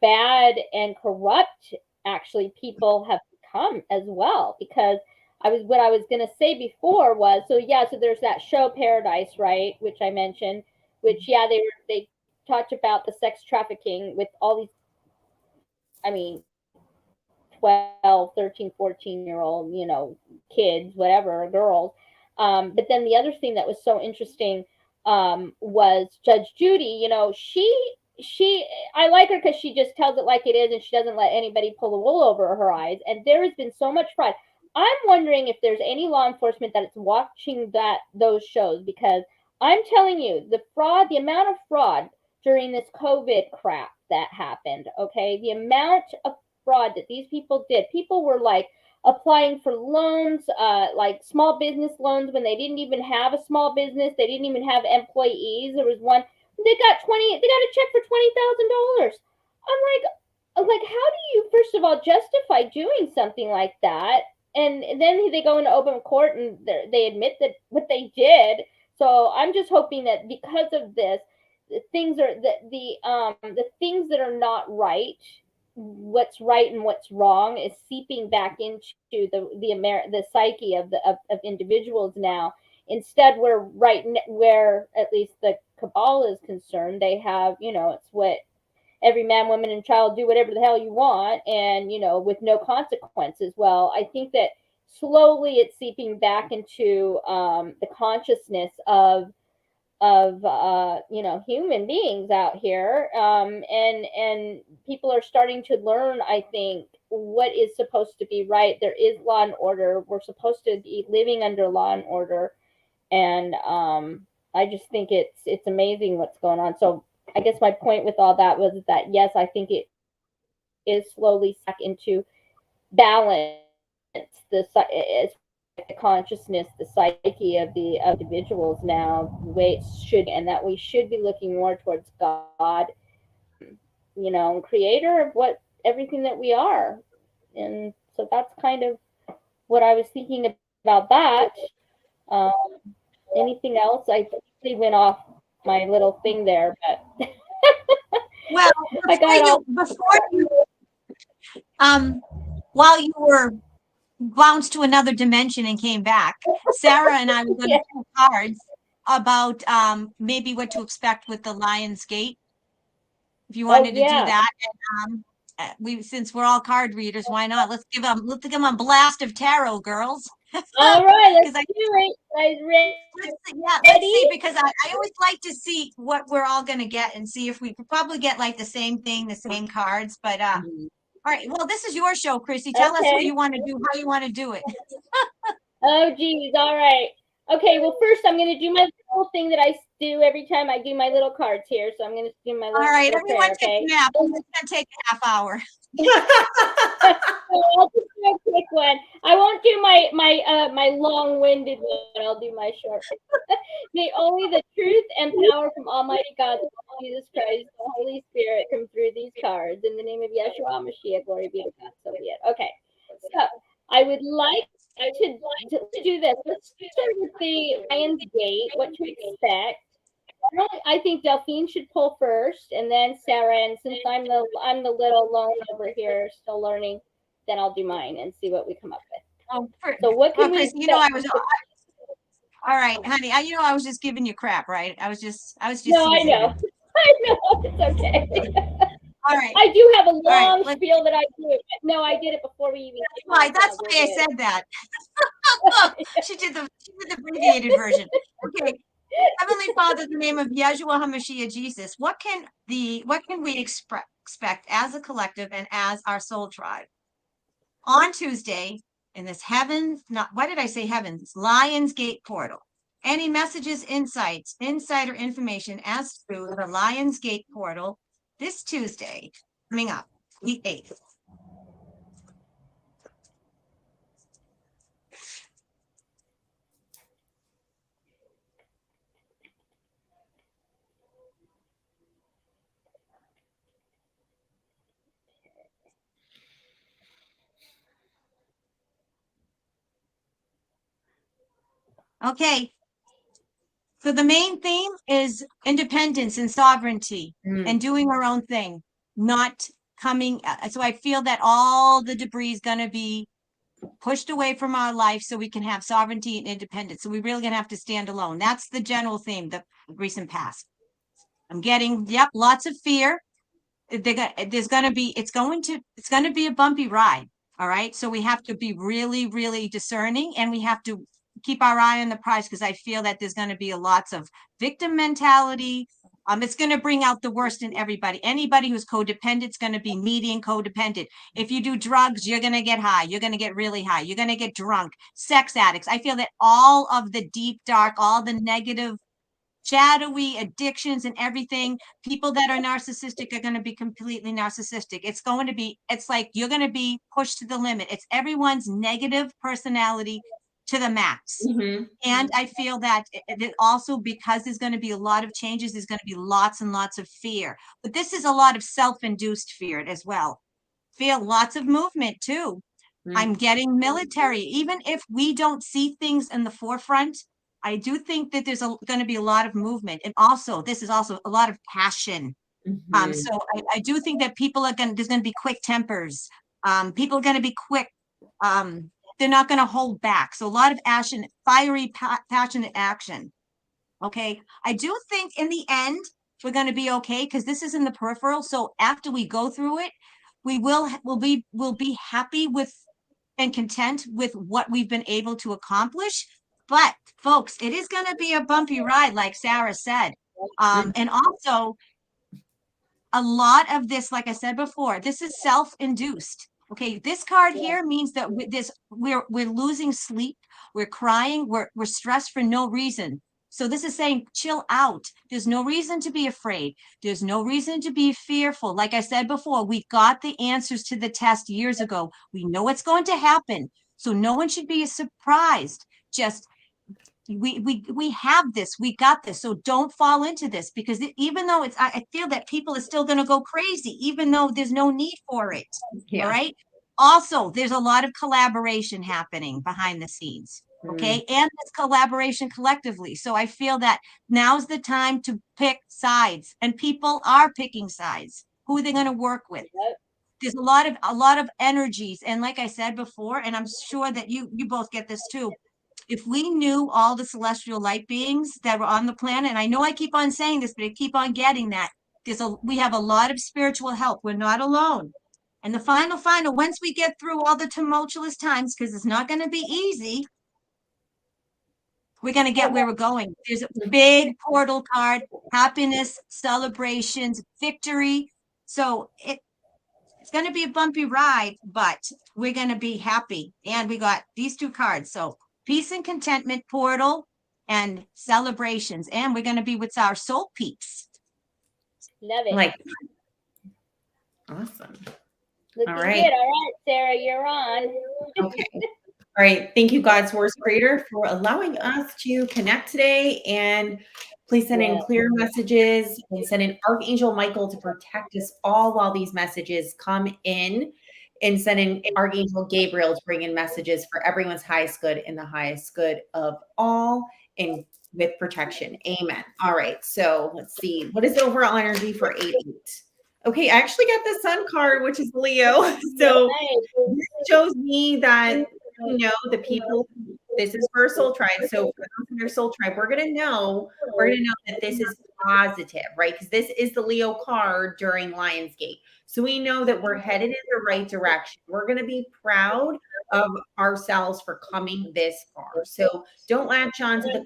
bad and corrupt actually people have become as well. Because what I was gonna say before was, so yeah, so there's that show Paradise, right, which I mentioned, which yeah, they talked about the sex trafficking with all these, I mean, 12, 13, 14-year-old, you know, kids, whatever, girls. But then the other thing that was so interesting was Judge Judy. You know, she I like her because she just tells it like it is and she doesn't let anybody pull the wool over her eyes. And there has been so much fraud. I'm wondering if there's any law enforcement that's watching those shows, because I'm telling you, the amount of fraud during this COVID crap that happened, okay, the amount of fraud that these people did. People were like applying for loans, like small business loans when they didn't even have a small business. They didn't even have employees. There was one, they got a check for $20,000. I'm like, how do you, first of all, justify doing something like that? And then they go into open court and they admit that what they did. So I'm just hoping that because of this, the things that are not right, what's right and what's wrong is seeping back into the psyche of individuals now. Instead, where at least the cabal is concerned, they have, you know, it's what every man, woman, and child do whatever the hell you want, and, you know, with no consequences. Well, I think that slowly it's seeping back into the consciousness of you know, human beings out here, and people are starting to learn, I think, what is supposed to be right. There is law and order. We're supposed to be living under law and order, and I just think it's amazing what's going on. So I guess my point with all that was that yes, I think it is slowly back into balance, the consciousness, the psyche of the individuals now, the way it should, and that we should be looking more towards God, you know, creator of everything that we are. And so that's kind of what I was thinking about that. Anything else? I totally went off my little thing there, but Well, while you were bounced to another dimension and came back, Sarah and I were going to do cards about maybe what to expect with the Lion's Gate. If you wanted to do that, and, since we're all card readers, why not? Let's give them a blast of tarot, girls. All right, let's do it. Let's see, because I always like to see what we're all going to get and see if we could probably get like the same thing, the same cards. But all right, well, this is your show, Chrissy. Tell us what you want to do, how you want to do it. Oh, geez. All right. Okay, well, first I'm going to do my little thing that I do every time I do my little cards here. So I'm going to do my little All right, everyone prayer, take a nap. It's going to take a half hour. So I'll just do a quick one. I won't do my long-winded one. I'll do my short. May only the truth and power from Almighty God, Jesus Christ, the Holy Spirit, come through these cards. In the name of Yeshua HaMashiach, glory be to God. So be it. Okay. So I would like I should do this. Let's start with the Lion's Gate, what to expect. I think Delphine should pull first, and then Sarah. And since I'm the little lone over here, still learning, then I'll do mine and see what we come up with. Oh, So what can we? Chris, you know, all right, honey. You know, I was just giving you crap, right? I was just. No, I know. I know. It's okay. All right. I do have a long right, spiel that I do. No, I did it before we even. Right, that's why I said that. she did the abbreviated version. Okay. Heavenly Father, in the name of Yeshua HaMashiach Jesus, what can we expect as a collective and as our soul tribe on Tuesday in this why did I say heavens? Lion's Gate portal. Any messages, insights, insider information as to the Lion's Gate portal this Tuesday coming up, the 8th. Okay. So the main theme is independence and sovereignty and doing our own thing, not coming. So I feel that all the debris is going to be pushed away from our life so we can have sovereignty and independence. So we're really going to have to stand alone. That's the general theme, the recent past. I'm getting, lots of fear. It's going to be a bumpy ride. All right. So we have to be really, really discerning, and we have to keep our eye on the prize, because I feel that there's going to be lots of victim mentality. It's going to bring out the worst in everybody. Anybody who's codependent is going to be needy and codependent. If you do drugs, you're going to get high. You're going to get really high. You're going to get drunk. Sex addicts. I feel that all of the deep, dark, all the negative, shadowy addictions and everything, people that are narcissistic are going to be completely narcissistic. It's like you're going to be pushed to the limit. It's everyone's negative personality to the max. And I feel that it also, because there's going to be a lot of changes, there's going to be lots and lots of fear. But this is a lot of self-induced fear as well. Feel lots of movement too. I'm getting military. Even if we don't see things in the forefront, I do think that there's going to be a lot of movement. And also, this is also a lot of passion. So I do think that there's going to be quick tempers. People are going to be quick. They're not going to hold back. So a lot of action, fiery, passionate action. Okay. I do think in the end, we're going to be okay, because this is in the peripheral. So after we go through it, we'll be happy with and content with what we've been able to accomplish. But folks, it is going to be a bumpy ride, like Sarah said. And also a lot of this, like I said before, this is self-induced. Okay, this card here means that we're losing sleep, we're crying, we're stressed for no reason. So this is saying, chill out. There's no reason to be afraid. There's no reason to be fearful. Like I said before, we got the answers to the test years ago. We know what's going to happen. So no one should be surprised. Just we have this, we got this. So don't fall into this, because even though I feel that people are still going to go crazy, even though there's no need for it. All right. Also, there's a lot of collaboration happening behind the scenes. Okay. And this collaboration collectively. So I feel that now's the time to pick sides, and people are picking sides. Who are they going to work with? There's a lot of energies. And like I said before, and I'm sure that you both get this too. If we knew all the celestial light beings that were on the planet, and I know I keep on saying this, but I keep on getting that, we have a lot of spiritual help. We're not alone. And the final, once we get through all the tumultuous times, because it's not going to be easy, we're going to get where we're going. There's a big portal card, happiness, celebrations, victory. So it's going to be a bumpy ride, but we're going to be happy. And we got these two cards. So peace and contentment portal and celebrations. And we're going to be with our soul peeps. Love it. Awesome. Looking good. All right, Sarah, you're on. Okay. All right. Thank you, God's Source Creator, for allowing us to connect today. And please send in clear messages, and send in Archangel Michael to protect us all while these messages come in. and sending Archangel Gabriel to bring in messages for everyone's highest good and the highest good of all, and with protection. Amen. All right. So let's see. What is the overall energy for 8-8? Okay, I actually got the Sun card, which is Leo. So this shows me that, the people, this is for a soul tribe. So for those in their soul tribe, we're going to know that this is positive, right? Because this is the Leo card during Lionsgate. So we know that we're headed in the right direction. We're going to be proud of ourselves for coming this far. So don't latch on to the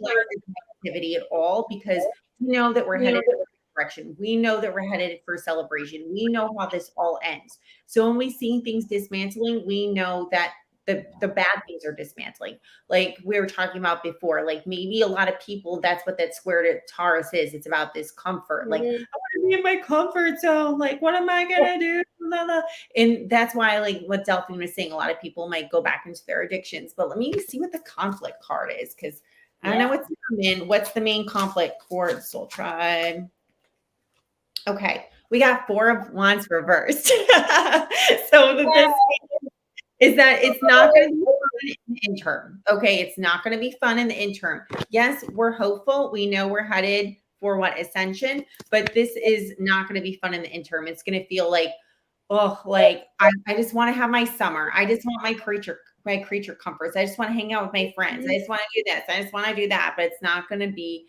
activity at all, because we know that we're headed in the right direction. We know that we're headed for celebration. We know how this all ends. So when we see things dismantling, we know that the bad things are dismantling. Like we were talking about before, like maybe a lot of people, that's what that square to Taurus is. It's about this comfort. Like, I want to be in my comfort zone. Like, what am I going to do? Blah, blah. And that's why, like what Delphine was saying, a lot of people might go back into their addictions. But let me see what the conflict card is, because I don't know what's the main conflict for the soul tribe. Okay, we got 4 of Wands reversed. So this is that it's not going to be fun in the interim. Okay, it's not going to be fun in the interim. Yes, we're hopeful. We know we're headed for ascension, but this is not going to be fun in the interim. It's going to feel like, I just want to have my summer. I just want my creature comforts. I just want to hang out with my friends. I just want to do this. I just want to do that. But it's not going to be,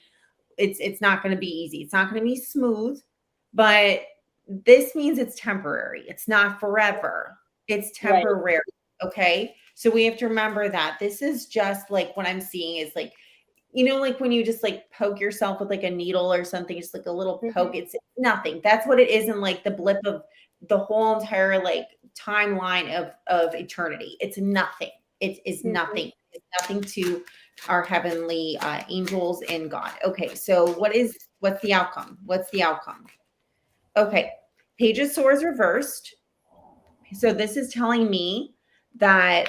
it's not going to be easy. It's not going to be smooth, but this means it's temporary. It's not forever. It's temporary. Right. Okay. So we have to remember that this is just like, what I'm seeing is like, like when you just like poke yourself with like a needle or something, just like a little poke, it's nothing. That's what it is in like the blip of the whole entire like timeline of eternity. It's nothing. It is nothing. It's nothing to our heavenly angels and God. Okay. So what's the outcome? What's the outcome? Okay. Page of Swords reversed. So this is telling me that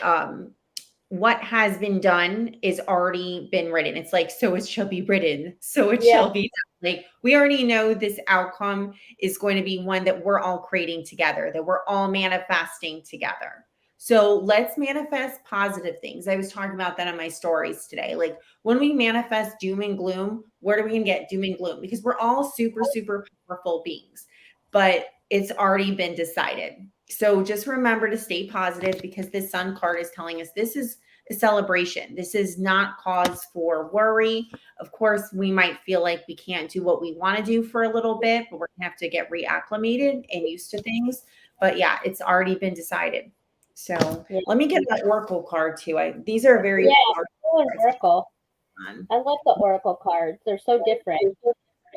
what has been done is already been written. It's like, so it shall be written. So it shall be done. Like we already know this outcome is going to be one that we're all creating together, that we're all manifesting together. So let's manifest positive things. I was talking about that on my stories today. Like when we manifest doom and gloom, where are we going to get doom and gloom? Because we're all super, super powerful beings, but it's already been decided. So just remember to stay positive, because this Sun card is telling us this is a celebration. This is not cause for worry. Of course, we might feel like we can't do what we want to do for a little bit, but we're going to have to get reacclimated and used to things. But yeah, it's already been decided. So let me get that Oracle card too. These are very Oracle. I love the Oracle cards. They're so different.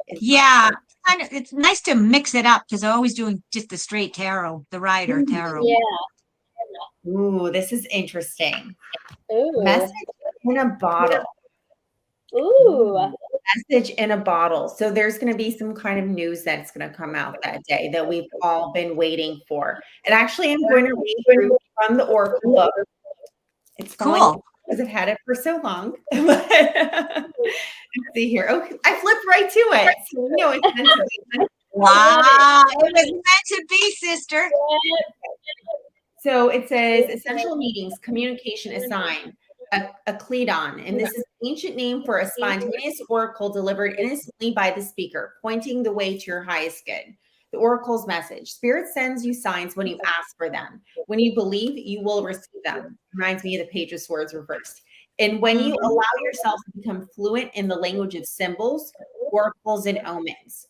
Yeah, it's nice to mix it up, because I'm always doing just the straight tarot, the Rider tarot. Yeah. Ooh, this is interesting. Ooh. Message in a bottle. Ooh. Message in a bottle. So there's going to be some kind of news that's going to come out that day that we've all been waiting for. And actually, I'm going to read through from the Oracle book. It's cool because I've had it for so long. Let's see here. Okay, I flipped right to it. So, it's meant to be. Wow, it was meant to be, sister. So it says essential meetings, communication assigned, a Cledon. And this is an ancient name for a spontaneous oracle delivered innocently by the speaker, pointing the way to your highest good. The oracle's message. Spirit sends you signs when you ask for them. When you believe, you will receive them. Reminds me of the Page of Swords reversed. And when you allow yourself to become fluent in the language of symbols, oracles, and omens,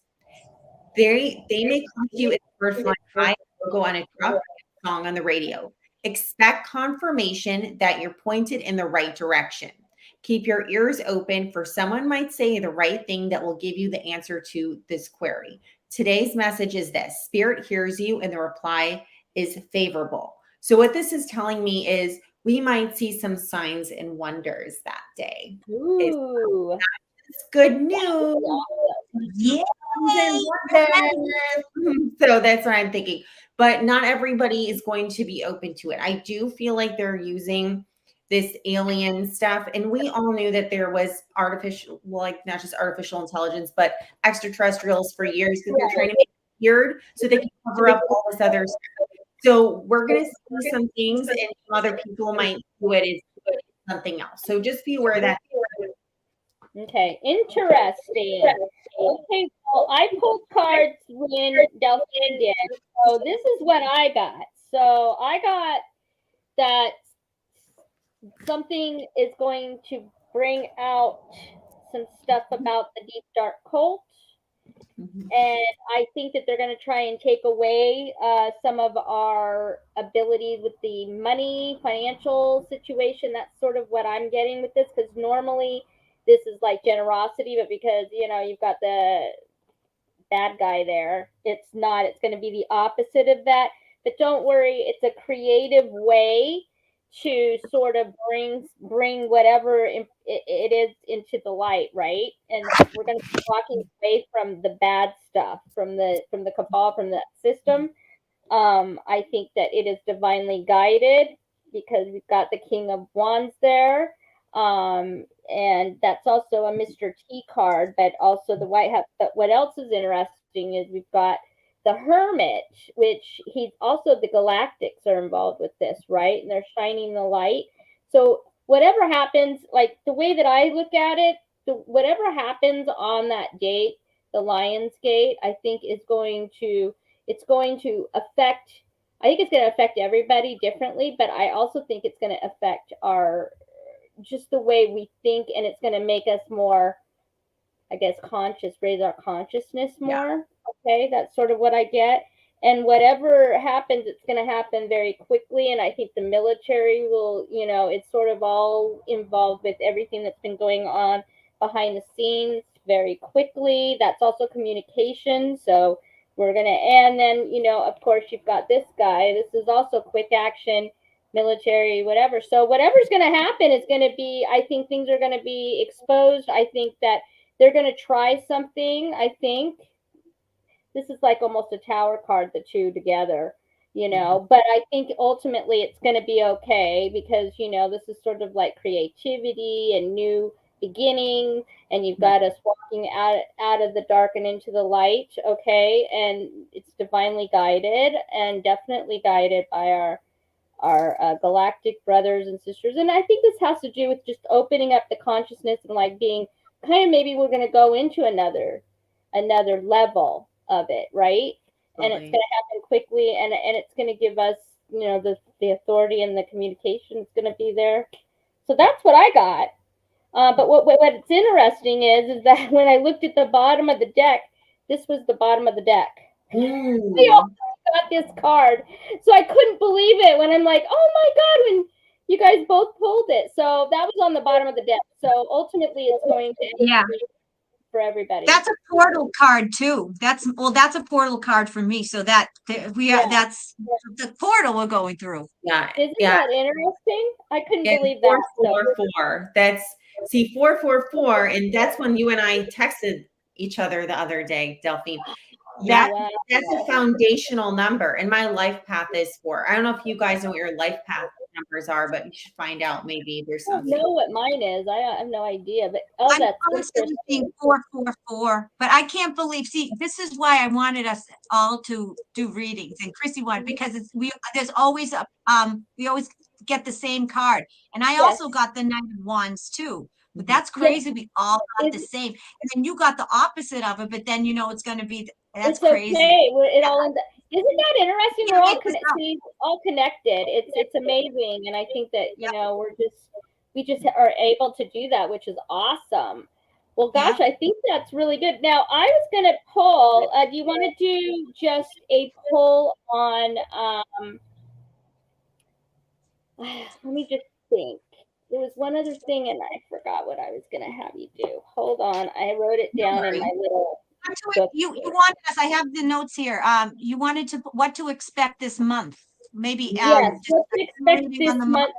they may come to you as a bird flying high, logo on a truck, song on the radio. Expect confirmation that you're pointed in the right direction. Keep your ears open, for someone might say the right thing that will give you the answer to this query. Today's message is this: Spirit hears you and the reply is favorable. So what this is telling me is we might see some signs and wonders that day. Ooh. It's good news. Yeah. So that's what I'm thinking. But not everybody is going to be open to it. I do feel like they're using this alien stuff. And we all knew that there was artificial, like not just artificial intelligence, but extraterrestrials for years, because they're trying to make it weird so they can cover up all this other stuff. So we're going to see some things, and some other people might do it as something else. So just be aware of that. Okay, interesting. Okay, well, I pulled cards when Delphine did. So this is what I got. So I got that something is going to bring out some stuff about the deep dark cult. And I think that they're going to try and take away some of our abilities with the money, financial situation. That's sort of what I'm getting with this, because normally this is like generosity, but because, you know, you've got the bad guy there, it's not. It's going to be the opposite of that. But don't worry, it's a creative way to sort of bring whatever it is into the light, right? And we're going to be walking away from the bad stuff, from the cabal, from the system. I think that it is divinely guided because we've got the King of Wands there. And that's also a Mr. T card, but also the White House. But what else is interesting is we've got the Hermit, which he's also the Galactics are involved with this, right? And they're shining the light. So whatever happens, like the way that I look at it, whatever happens on that gate, the Lion's Gate, I think it's going to affect, I think it's going to affect everybody differently, but I also think it's going to affect just the way we think, and it's going to make us more, I guess, conscious, raise our consciousness more. Yeah. Okay, that's sort of what I get. And whatever happens, it's going to happen very quickly. And I think the military will, you know, it's sort of all involved with everything that's been going on behind the scenes very quickly. That's also communication. So we're going to, and then, you know, of course, you've got this guy. This is also quick action, military, whatever. So whatever's going to happen is going to be, I think things are going to be exposed. I think that they're going to try something. I think this is like almost a tower card, the two together, you know, but I think ultimately it's going to be okay because, you know, this is sort of like creativity and new beginning, and you've got us walking out of the dark and into the light. Okay. And it's divinely guided and definitely guided by our galactic brothers and sisters. And I think this has to do with just opening up the consciousness and like being kind of, maybe we're going to go into another level of it, right? And it's going to happen quickly, and it's going to give us, you know, the authority and the communication is going to be there. So that's what I got. But what's interesting is that when I looked at the bottom of the deck, this was the bottom of the deck. We all got this card, so I couldn't believe it when I'm like, oh my God, when you guys both pulled it. So that was on the bottom of the deck. So ultimately, it's going to for everybody. That's a portal card too. That's a portal card for me. So that's the portal we're going through. Yeah. Isn't that interesting? I couldn't believe that. 444. That's 444, and that's when you and I texted each other the other day, Delphine. That's a foundational number, and my life path is 4. I don't know if you guys know what your life path numbers are, but you should find out. Maybe there's something. I don't know what mine is. I have no idea. But that's interesting. 444. But I can't believe. See, this is why I wanted us all to do readings, and Chrissy wanted, because there's always we always get the same card, and I also got the Knight of Wands too. But that's crazy. We all got the same, and then you got the opposite of it. But then you know it's going to be. That's crazy. Okay. It all ends. Isn't that interesting? We're all connected. It's amazing, and I think that you know we just are able to do that, which is awesome. Well, gosh, I think that's really good. Now, I was going to pull. Do you want to do just a pull on? Let me just think. There was one other thing, and I forgot what I was going to have you do. Hold on, I wrote it down in my little. You wanted us. I have the notes here. You wanted to what to expect this month, maybe. Yes, what to expect this month.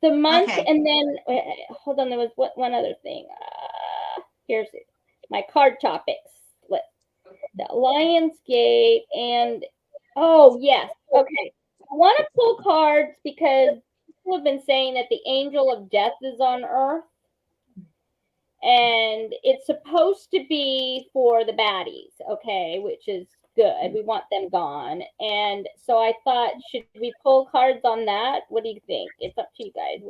The month, and then hold on. There was one other thing. Here's it. My card topics. The Lion's Gate and yes. Okay. I want to pull cards because people have been saying that the angel of death is on Earth. And it's supposed to be for the baddies, okay, which is good. We want them gone. And so I thought, should we pull cards on that? What do you think? It's up to you guys.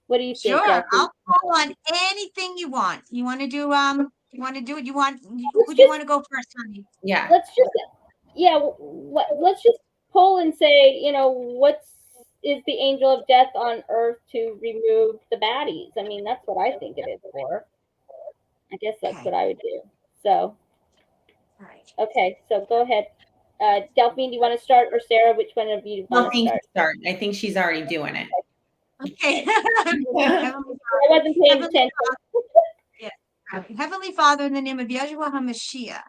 What do you think? Sure, Delphine? I'll pull on anything you want. You want to do you want to do it? Who do you want to go first, honey? Yeah. Let's just let's just pull and say, is the angel of death on earth to remove the baddies? I mean, that's what I think it is for. I guess that's what I would do. So, okay, so go ahead. Delphine, do you want to start, or Sarah? Which one of you want to start? I think she's already doing it. Okay. I wasn't paying attention. Heavenly Father, in the name of Yeshua HaMashiach,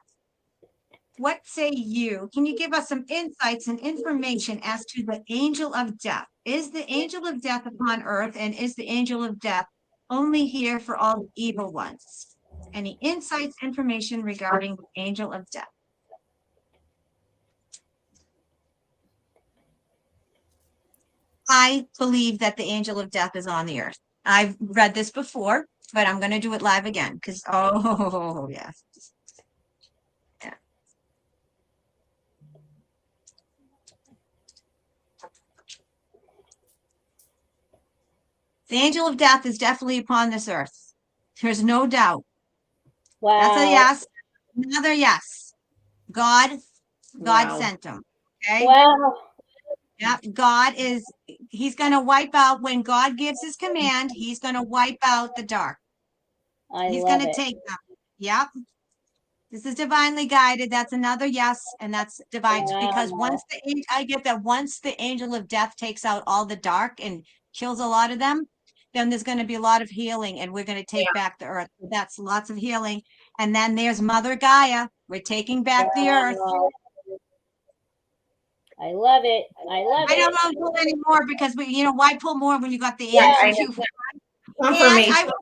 what say you? Can you give us some insights and information as to the angel of death? Is the angel of death upon earth, and is the angel of death only here for all the evil ones? Any insights, information regarding the angel of death? I believe that the angel of death is on the earth. I've read this before, but I'm going to do it live again because, oh, yes. Yeah. The angel of death is definitely upon this earth. There's no doubt. Wow. That's a yes. Another yes. God sent him. Okay. Wow. Yep. He's going to wipe out, when God gives his command, he's going to wipe out the dark. He's going to take them. Yep. This is divinely guided. That's another yes. And that's divine, because I get that once the angel of death takes out all the dark and kills a lot of them, then there's going to be a lot of healing, and we're going to take back the earth. That's lots of healing. And then there's Mother Gaia. We're taking back the earth. I love it. I don't want to pull any more because why pull more when you got the answer? Confirmation. And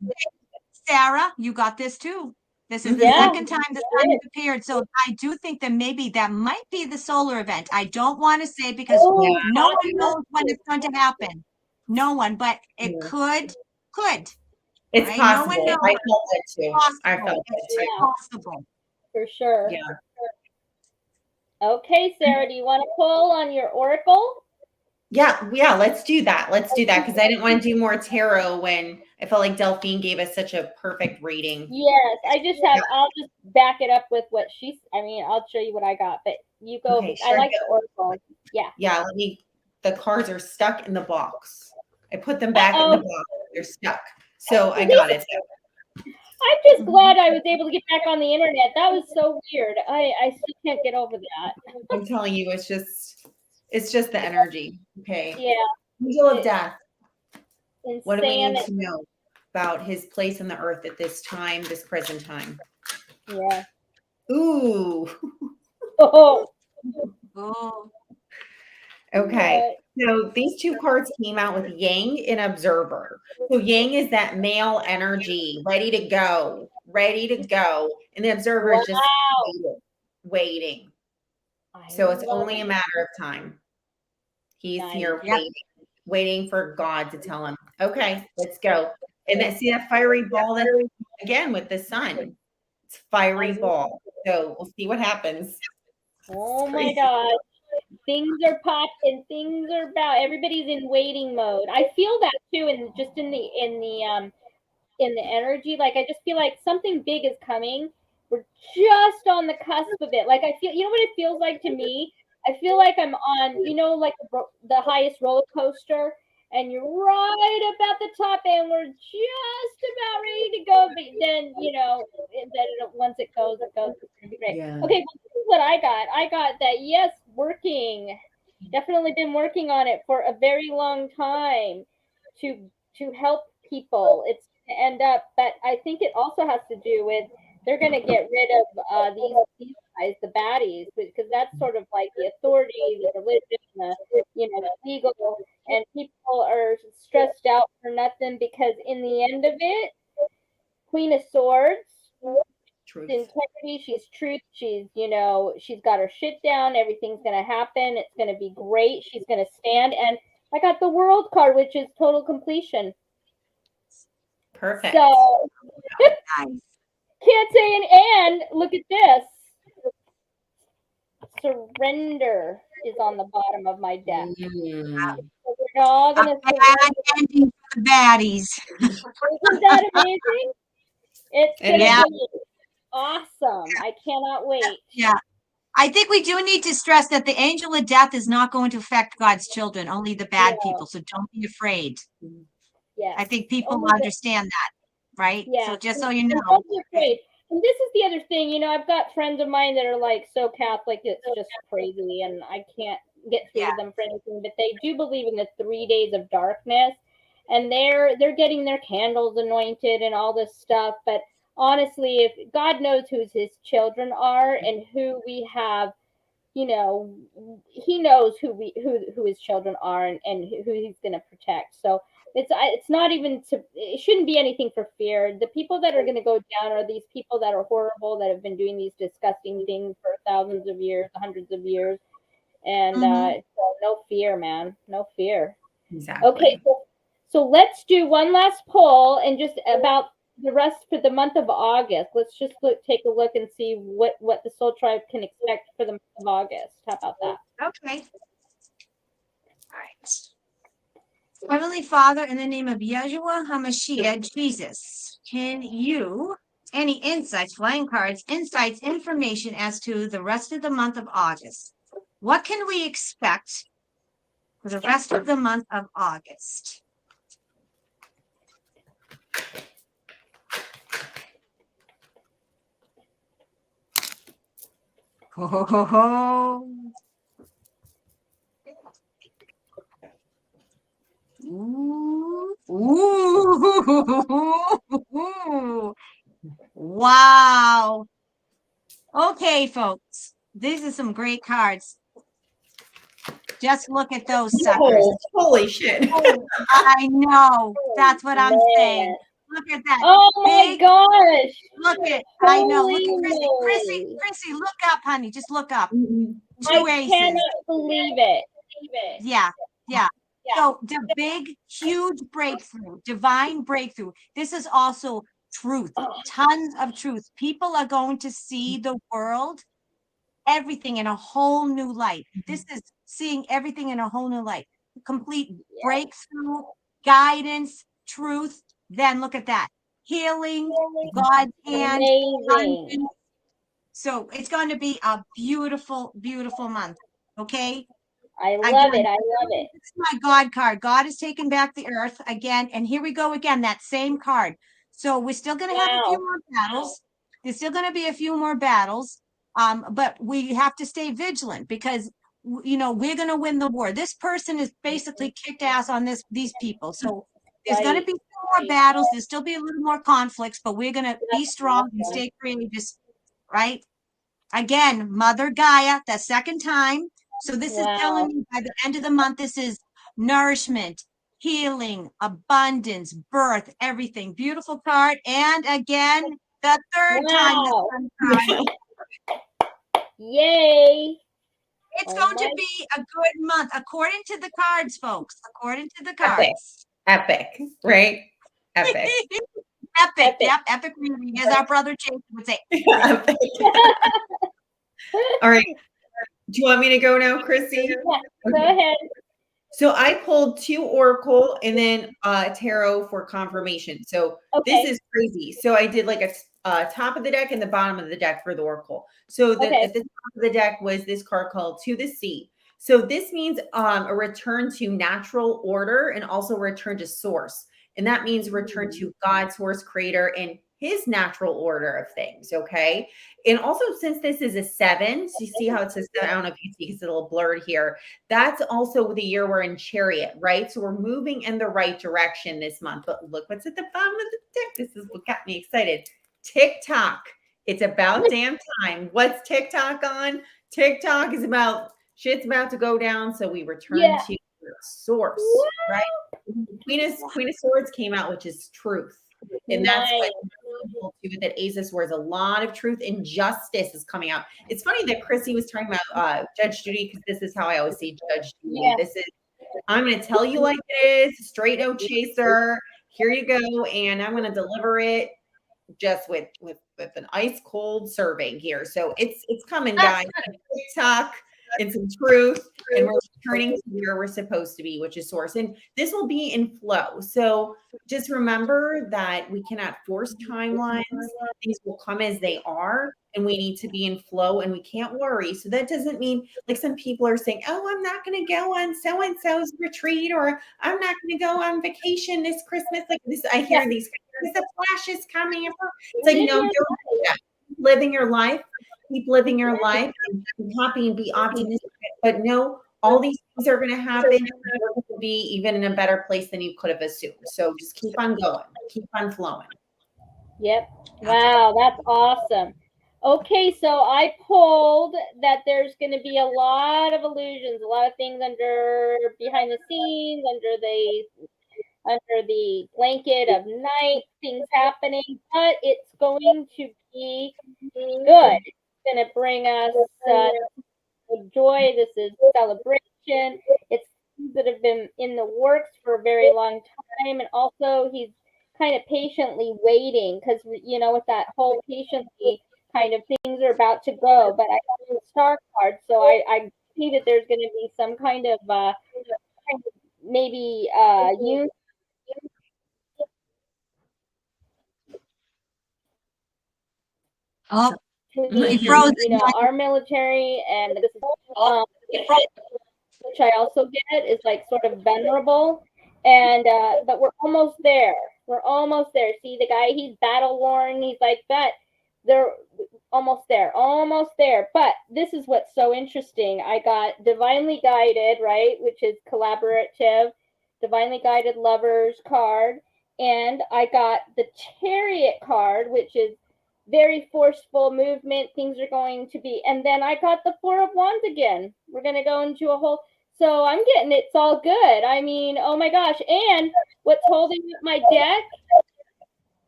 Sarah, you got this too. This is the second time the sun has appeared. So I do think that maybe that might be the solar event. I don't want to say because no one knows when it's going to happen. No one, but it could. It's right? possible. No one knows. I felt it too. I felt it too. Possible. For sure. Yeah. Okay, Sarah, do you want to pull on your oracle? Yeah, let's do that. Because I didn't want to do more tarot when I felt like Delphine gave us such a perfect reading. Yes, I'll just back it up with what I'll show you what I got, but you go. Okay, I like the oracle. Yeah. Yeah, the cards are stuck in the box. I put them back in the box. They're stuck. So I got it. I'm just glad I was able to get back on the internet. That was so weird. I still can't get over that. I'm telling you, it's just the energy. Okay. Yeah. Angel of death. Insane. What do we need to know about his place in the earth at this time, this present time? Yeah. Ooh. Oh. Okay. So these two cards came out with Yang and Observer. So Yang is that male energy, ready to go. And the Observer is just waiting. So it's only a matter of time. He's here waiting for God to tell him, okay, let's go. And then see that fiery ball that again with the sun. It's fiery ball. So we'll see what happens. Oh my God. Things are popping. Things are about. Everybody's in waiting mode. I feel that too, and just in the energy. Like I just feel like something big is coming. We're just on the cusp of it. Like I feel. You know what it feels like to me? I feel like I'm on. Like the highest roller coaster, and you're right about the top, and we're just about ready to go. But then once it goes, it's gonna be great. Yeah. Okay, well, this is what I got. I got that. Yes, working. Definitely been working on it for a very long time to help people. It's to end up, but I think it also has to do with they're going to get rid of these guys, the baddies, because that's sort of like the authority, the religion, the legal, and people are stressed out for nothing because in the end of it, Queen of Swords. Truth. Integrity, she's truth, she's got her shit down, everything's gonna happen, it's gonna be great, she's gonna stand. And I got the World card, which is total completion. Perfect. So can't say an and. Look at this. surrender is on the bottom of my deck. Mm. So we're all gonna Bad surrender. ending for the baddies. Isn't that amazing? It's It gonna is. be awesome. I cannot wait. Yeah. I think we do need to stress that the angel of death is not going to affect God's children, only the bad No. people. So don't be afraid. Yes. I think people Only the- understand that, right? Yeah. So just so you And know. don't be afraid. And this is the other thing, you know, I've got friends of mine that are like so Catholic, it's just crazy, and I can't get through to them for anything. But they do believe in the 3 days of darkness, and they're getting their candles anointed and all this stuff. But honestly, if God knows who his children are and who we have, you know, he knows who his children are and who he's going to protect. So it's not even it shouldn't be anything for fear. The people that are going to go down are these people that are horrible, that have been doing these disgusting things for thousands of years, hundreds of years. And so no fear, man. No fear. Exactly. Okay, so let's do one last poll and just about the rest for the month of August. Let's just take a look and see what the soul tribe can expect for the month of August. How about that? Okay. All right. Heavenly Father, in the name of Yeshua HaMashiach, Jesus, can you, any insights, flying cards, insights, information as to the rest of the month of August? What can we expect for the rest of the month of August? Ho, ho, ho, ho. Ooh, ooh, wow. Okay, folks, these are some great cards. Just look at those suckers. Oh, holy shit. I know. That's what I'm saying. Look at that. Oh my gosh. Look at, I know. Look Holy at moly. Chrissy, look up, honey. Just look up. I Two aces. cannot believe it. Yeah. So the big, huge breakthrough, divine breakthrough. This is also truth, tons of truth. People are going to see the world, everything in a whole new light. This is seeing everything in a whole new light. Complete breakthrough, guidance, truth. Then look at that. Healing, God's hand. Amazing. So it's going to be a beautiful, beautiful month. Okay. I love it. This is my God card. God is taking back the earth again. And here we go again, that same card. So we're still going to have a few more battles. There's still going to be a few more battles. But we have to stay vigilant because, you know, we're going to win the war. This person is basically kicked ass on these people. So there's going to be more battles. There'll still be a little more conflicts, but we're going to be strong and stay courageous, right? Again, Mother Gaia, the second time. So this is telling me by the end of the month, this is nourishment, healing, abundance, birth, everything. Beautiful card. And again, the third time the sun card. Yay. It's going to be a good month, according to the cards, folks. According to the cards. Epic, right? Epic. Epic. Yep, epic reading, as our brother Jason would say. Epic. All right. Do you want me to go now, Chrissy? Yeah, go ahead. So I pulled 2 oracle and then tarot for confirmation. So this is crazy. So I did like a top of the deck and the bottom of the deck for the oracle. So at the top of the deck was this card called To the Sea. So this means a return to natural order and also return to source. And that means return to God, source, creator, and his natural order of things. Okay. And also, since this is a 7, so you see how it says 7, I don't know if you see because it's a little blurred here. That's also the year we're in Chariot, right? So we're moving in the right direction this month. But look what's at the bottom of the deck. This is what got me excited. TikTok. It's about damn time. What's TikTok on? TikTok is about shit's about to go down. So we return to source, right? Queen of Swords came out, which is truth. And that's what too, that Ace of Swords, a lot of truth and justice is coming out. It's funny that Chrissy was talking about Judge Judy, because this is how I always see Judge Judy. This is, I'm going to tell you like it is, straight no chaser. Here you go, and I'm going to deliver it just with with an ice cold serving here. So it's coming, guys. TikTok and some truth, and we're returning to where we're supposed to be, which is source. And this will be in flow. So just remember that we cannot force timelines. Things will come as they are, and we need to be in flow, and we can't worry. So that doesn't mean, like some people are saying, oh, I'm not going to go on so-and-so's retreat, or I'm not going to go on vacation this Christmas. Like this, I hear these, the flash is coming. It's like, no, don't do that. Living your life. Keep living your life and be happy and be optimistic. But no, all these things are going to happen. You're going to be even in a better place than you could have assumed. So just keep on going, keep on flowing. Yep. Wow, that's awesome. Okay, so I pulled that there's going to be a lot of illusions, a lot of things under behind the scenes, under the blanket of night, things happening, but it's going to be good. It's going to bring us joy. This is celebration. It's things that have been in the works for a very long time, and also he's kind of patiently waiting because, you know, with that whole patiently kind of things are about to go. But I got the star card, so I see that there's going to be some kind of maybe use. Oh, You know, our military, and this is which I also get is like sort of venerable, and but we're almost there. We're almost there. See the guy, he's battle worn. He's like that. They're almost there, almost there. But this is what's so interesting. I got divinely guided, right, which is collaborative, divinely guided lovers card, and I got the chariot card, which is very forceful movement. Things are going to be, and then I got the Four of Wands again. We're going to go into a whole, so I'm getting it's all good. I mean, oh my gosh. And what's holding up my deck?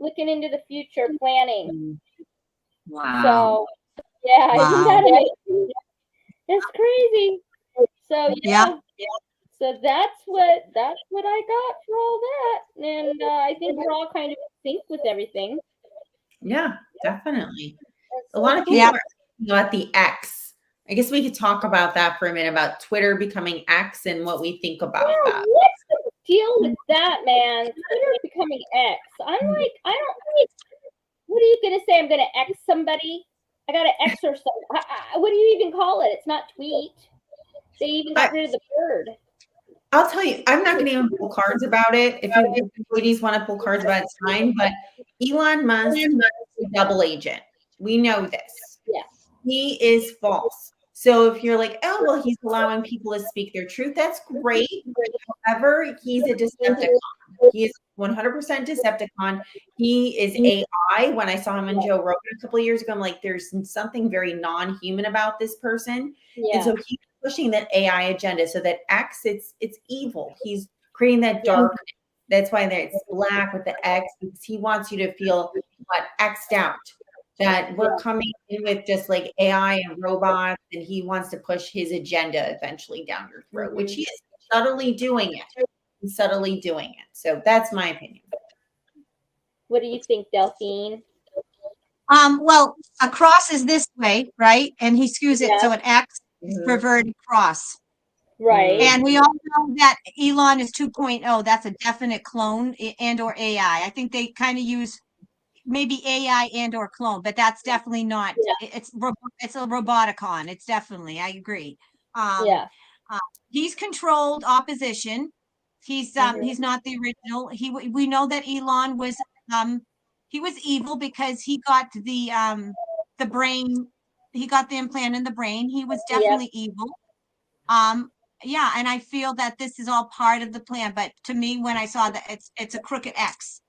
Looking into the future, planning. wow. So, yeah, Wow. isn't that amazing? It's crazy. So, yeah. So that's what I got for all that. And I think we're all kind of in sync with everything. Yeah, definitely. A lot of people are asking about the X. I guess we could talk about that for a minute, about Twitter becoming X and what we think about that. What's the deal with that, man? Twitter becoming X. I'm like, I don't. What are you gonna say? I'm gonna X somebody? I gotta X or something. What do you even call it? It's not tweet. They even got rid of the bird. I'll tell you, I'm not going to even pull cards about it. If you ladies want to pull cards about it, it's fine. But Elon Musk is a double agent. We know this. Yeah. He is false. So if you're like, oh, well, he's allowing people to speak their truth, that's great. However, he's a Decepticon. He is 100% Decepticon. He is AI. When I saw him in Joe Rogan a couple of years ago, I'm like, there's something very non-human about this person. Yeah. And so he's pushing that AI agenda. So that X, it's evil. He's creating that dark. That's why it's black with the X, because he wants you to feel X'd out. That we're coming in with just like AI and robots, and he wants to push his agenda eventually down your throat, which he is subtly doing it. He's subtly doing it. So that's my opinion. What do you think, Delphine? Well, a cross is this way, right? And he skews it so an X is perverted cross. Right. And we all know that Elon is 2.0. That's a definite clone and or AI. I think they kind of use maybe AI and or clone, but that's definitely not. It's a roboticon. It's definitely. I agree. He's controlled opposition. He's not the original. We know that Elon was he was evil because he got the brain. He got the implant in the brain. He was definitely evil. Yeah, and I feel that this is all part of the plan. But to me, when I saw that, it's a crooked X.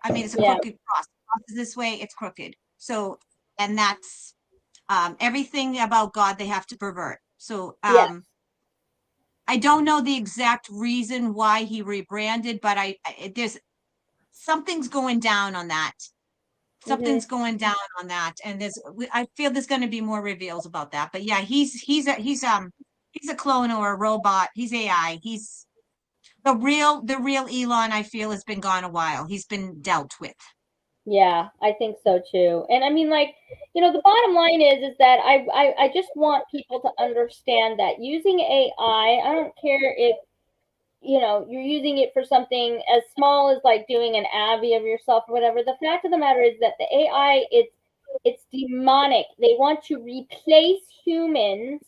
I mean, it's a crooked cross. This way, it's crooked. So, and that's everything about God they have to pervert. So, I don't know the exact reason why he rebranded, but there's something's going down on that. Something's going down on that, and I feel there's going to be more reveals about that. But yeah, he's a clone or a robot. He's AI. He's the real Elon. I feel has been gone a while. He's been dealt with. Yeah, I think so too. And I mean, like, the bottom line is that I just want people to understand that using I don't care if, you're using it for something as small as like doing an Abby of yourself or whatever. The fact of the matter is that the AI, it's demonic. They want to replace humans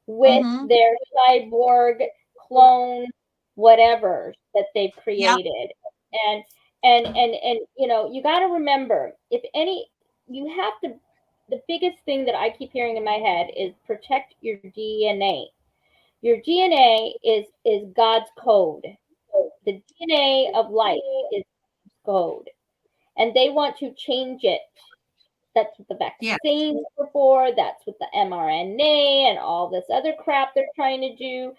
with Mm-hmm. their cyborg clone whatever that they've Yep. created. And you got to remember, if any, you have to, the biggest thing that I keep hearing in my head is protect your DNA. Your DNA is God's code. The DNA of life is code, and they want to change it. That's what the Yeah. vaccines were for. That's what the mRNA and all this other crap they're trying to do.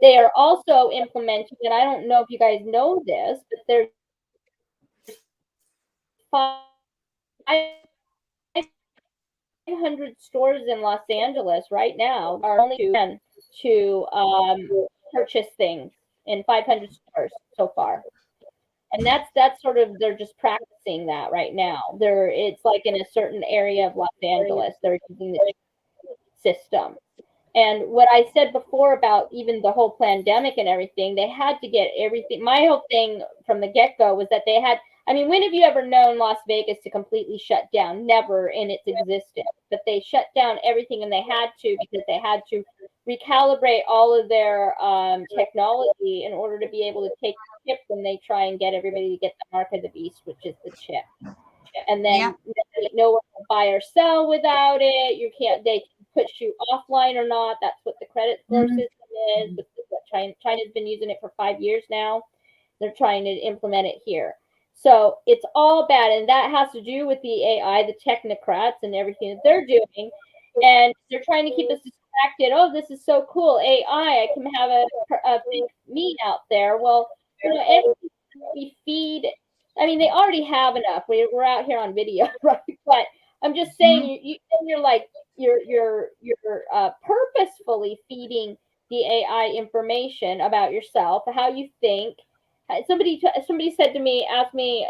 They are also implementing, and I don't know if you guys know this, but there's 500 stores in Los Angeles right now are only to purchase things in 500 stores so far. And that's sort of, they're just practicing that right now. It's like in a certain area of Los Angeles, they're using the system. And what I said before about even the whole pandemic and everything, they had to get everything. My whole thing from the get go was that they had, I mean, when have you ever known Las Vegas to completely shut down? Never in its existence. But they shut down everything, and they had to, because they had to recalibrate all of their technology in order to be able to take the chip when they try and get everybody to get the mark of the beast, which is the chip. And then Yep. no one will buy or sell without it. You can't, they can put you offline or not. That's what the credit score Mhm. system is. What China's been using it for 5 years now. They're trying to implement it here. So it's all bad. And that has to do with the AI, the technocrats, and everything that they're doing. And they're trying to keep us distracted. Oh, this is so cool. AI, I can have a big meat out there. Well, everything we feed, I mean, they already have enough. We're out here on video, right? But I'm just saying, Mhm. you're like, you're purposefully feeding the AI information about yourself, how you think. Somebody said to me, asked me,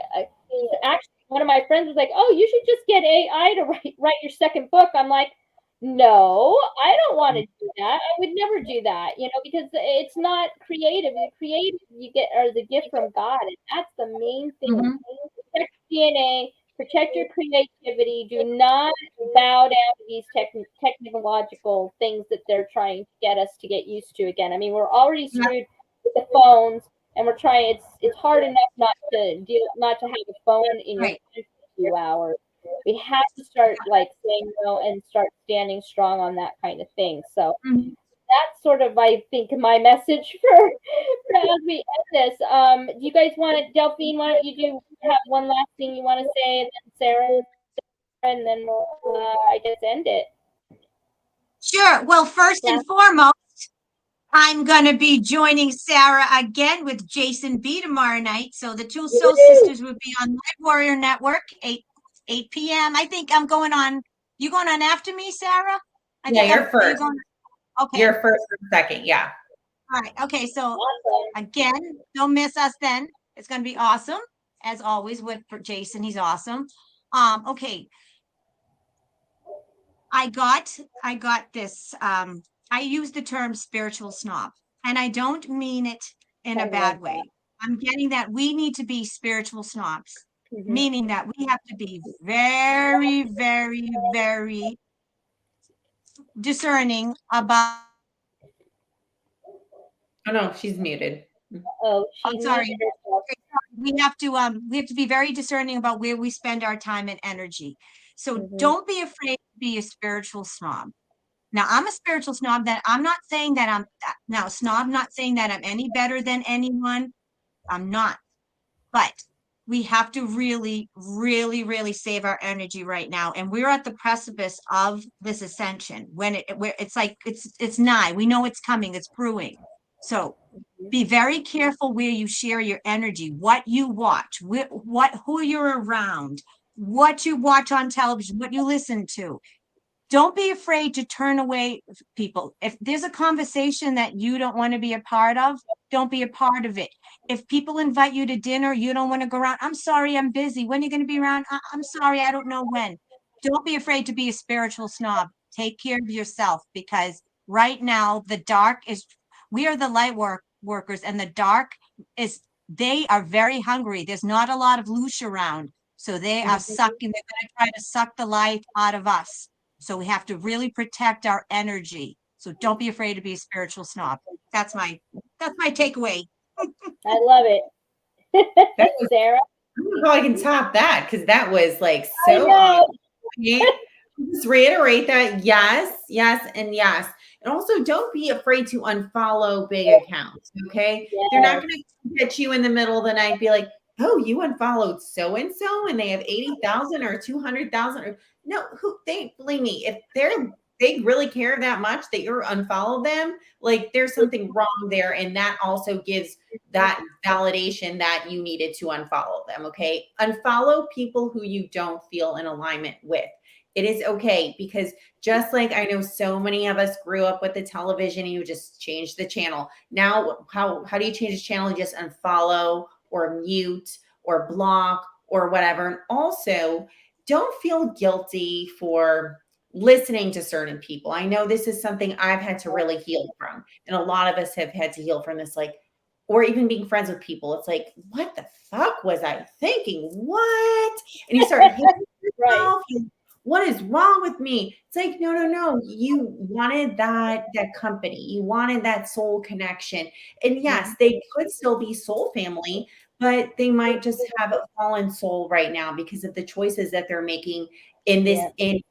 actually, one of my friends was like, "Oh, you should just get AI to write your second book." I'm like, "No, I don't want to do that. I would never do that, because it's not creative. The creative you get are the gift from God, and that's the main thing. Mhm. Protect DNA, protect your creativity. Do not bow down to these technological things that they're trying to get us to get used to again. I mean, we're already Yep. screwed with the phones, and we're trying. It's hard enough not to have a phone in your Right. hand for 2 hours. We have to start like saying no and start standing strong on that kind of thing. So Mhm. that's sort of, I think, my message for as we end this. Do you guys want to, Delphine? Why don't you have one last thing you want to say, and then Sarah, and then we'll, I guess, end it. Sure. Well, first and foremost, I'm going to be joining Sarah again with Jason B tomorrow night. So the two Soul Sisters will be on Light Warrior Network, 8 p.m. I think I'm going on. You going on after me, Sarah? Yeah, you're Are you first. going? Okay. You're first and second. Yeah. All right. Okay. So Awesome. again, don't miss us then. It's going to be awesome. As always with Jason, he's awesome. Okay. I got this. I use the term spiritual snob, and I don't mean it in I a love bad way. I'm getting that we need to be spiritual snobs, that. meaning that we have to be very, very, very discerning about. Oh no, she's muted. Oh, I'm she sorry. muted herself. We have to be very discerning about where we spend our time and energy. So Mm-hmm. don't be afraid to be a spiritual snob. Now, I'm a spiritual snob. That I'm not saying that I'm now snob, not saying that I'm any better than anyone. I'm not. But we have to really, really, really save our energy right now. And we're at the precipice of this ascension when it's like it's nigh. We know it's coming, it's brewing. So be very careful where you share your energy, what you watch, who you're around, what you watch on television, what you listen to. Don't be afraid to turn away people. If there's a conversation that you don't want to be a part of, don't be a part of it. If people invite you to dinner, you don't want to go around. I'm sorry, I'm busy. When are you going to be around? I'm sorry, I don't know when. Don't be afraid to be a spiritual snob. Take care of yourself, because right now the dark is, we are the workers, and the dark is, they are very hungry. There's not a lot of loose around. So they are sucking, they're going to try to suck the life out of us. So we have to really protect our energy. So don't be afraid to be a spiritual snob. That's my takeaway. I love it. That was, Sarah? I don't know how I can top that, because that was like I so know. just reiterate that yes, yes, and yes. And also don't be afraid to unfollow big accounts. Okay. They're not Yes. going to get you in the middle of the night, be like, oh, you unfollowed so and so and they have 80,000 or 200,000. Or no, who, they, believe me, if they really care that much that you're unfollow them, like there's something wrong there. And that also gives that validation that you needed to unfollow them. Okay. Unfollow people who you don't feel in alignment with. It is okay, because just like I know so many of us grew up with the television and you just change the channel. Now, how do you change the channel? You just unfollow or mute or block or whatever. And also, don't feel guilty for listening to certain people. I know this is something I've had to really heal from. And a lot of us have had to heal from this, like, or even being friends with people. It's like, what the fuck was I thinking? What? And you start hating yourself. Right. What is wrong with me? It's like, no. You wanted that company. You wanted that soul connection. And yes, they could still be soul family, but they might just have a fallen soul right now because of the choices that they're making in this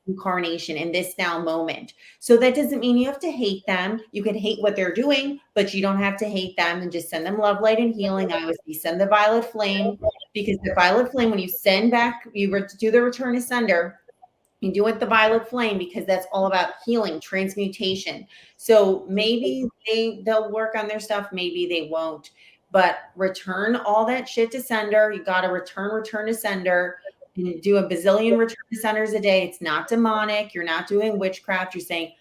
incarnation, in this now moment. So that doesn't mean you have to hate them. You can hate what they're doing, but you don't have to hate them, and just send them love, light, and healing. I always say send the violet flame, because the violet flame, when you send back, you do the return to sender. You do it the violet flame, because that's all about healing, transmutation. So maybe they'll work on their stuff, maybe they won't, but return all that shit to sender. You got to return to sender, and do a bazillion return to senders a day. It's not demonic. You're not doing witchcraft. You're saying,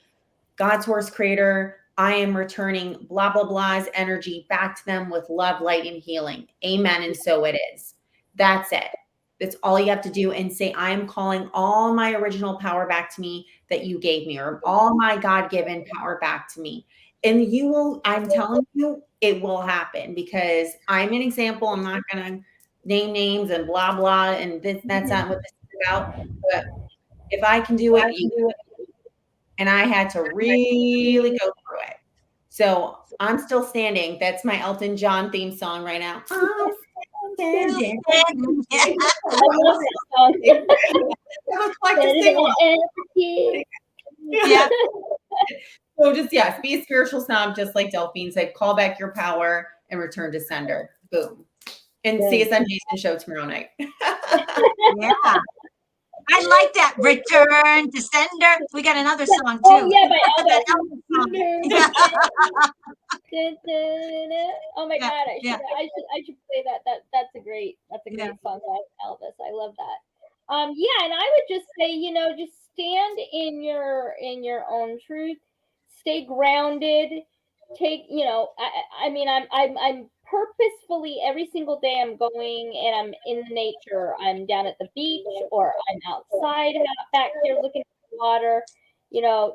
God, source, creator, I am returning blah, blah, blah's energy back to them with love, light, and healing. Amen. And so it is. That's it. That's all you have to do, and say, I am calling all my original power back to me that you gave me, or all my God-given power back to me. And you will, I'm telling you, it will happen, because I'm an example. I'm not going to name names and blah, blah. And that's not what this is about. But if I can do it, you can do it. And I had to really go through it. So I'm still standing. That's my Elton John theme song right now. I love that song. Yeah. So just, yes, be a spiritual snob, just like Delphine said. Call back your power and return to sender. Boom. And see us on Jason's show tomorrow night. Yeah. I like that. Return to sender. We got another song too. Oh yeah, by Elvis. Oh my God, I should play that. That's a great song by Elvis. I love that. Yeah, and I would just say, just stand in your own truth, stay grounded, take, I mean, I'm purposefully every single day I'm going and I'm in nature. I'm down at the beach, or I'm outside back here looking at the water.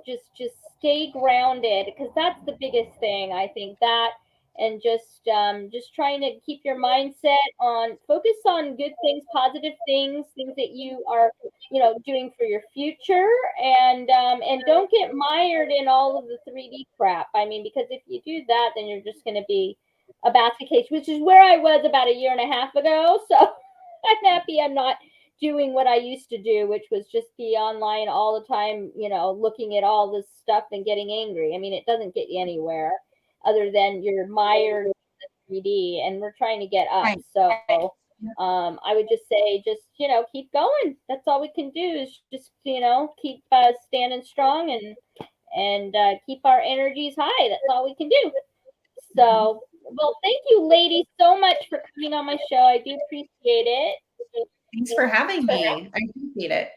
Just stay grounded, because that's the biggest thing. I think that, and just trying to keep your mindset on, focus on good things, positive things that you are, doing for your future, and don't get mired in all of the 3D crap. I mean, because if you do that, then you're just going to be a basket case, which is where I was about a year and a half ago. So I'm happy I'm not doing what I used to do, which was just be online all the time, looking at all this stuff and getting angry. I mean, it doesn't get you anywhere other than you're mired in the 3D, and we're trying to get up. Right. So I would just say, keep going. That's all we can do, is just, keep standing strong and keep our energies high. That's all we can do. So, well, thank you, ladies, so much for coming on my show. I do appreciate it. Thanks for having me. I appreciate it.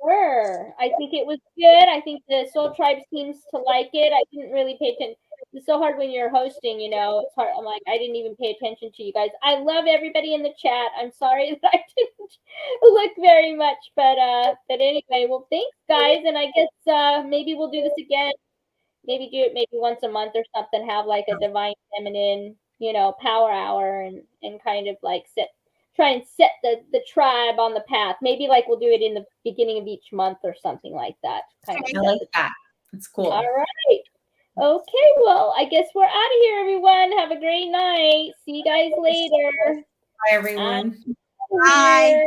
Sure. I think it was good. I think the Soul Tribe seems to like it. I didn't really pay attention. it's so hard when you're hosting, you know, it's hard. I'm like, I didn't even pay attention to you guys. I love everybody in the chat. I'm sorry that I didn't look very much, but anyway, well, thanks guys. And I guess, maybe we'll do this again. Maybe do it maybe once a month or something, have like a divine feminine, you know, power hour and kind of like try and set the tribe on the path. Maybe like we'll do it in the beginning of each month or something like that. I like that. It's cool. All right. Okay, well, I guess we're out of here, everyone. Have a great night. See you guys later. Bye, everyone. Bye.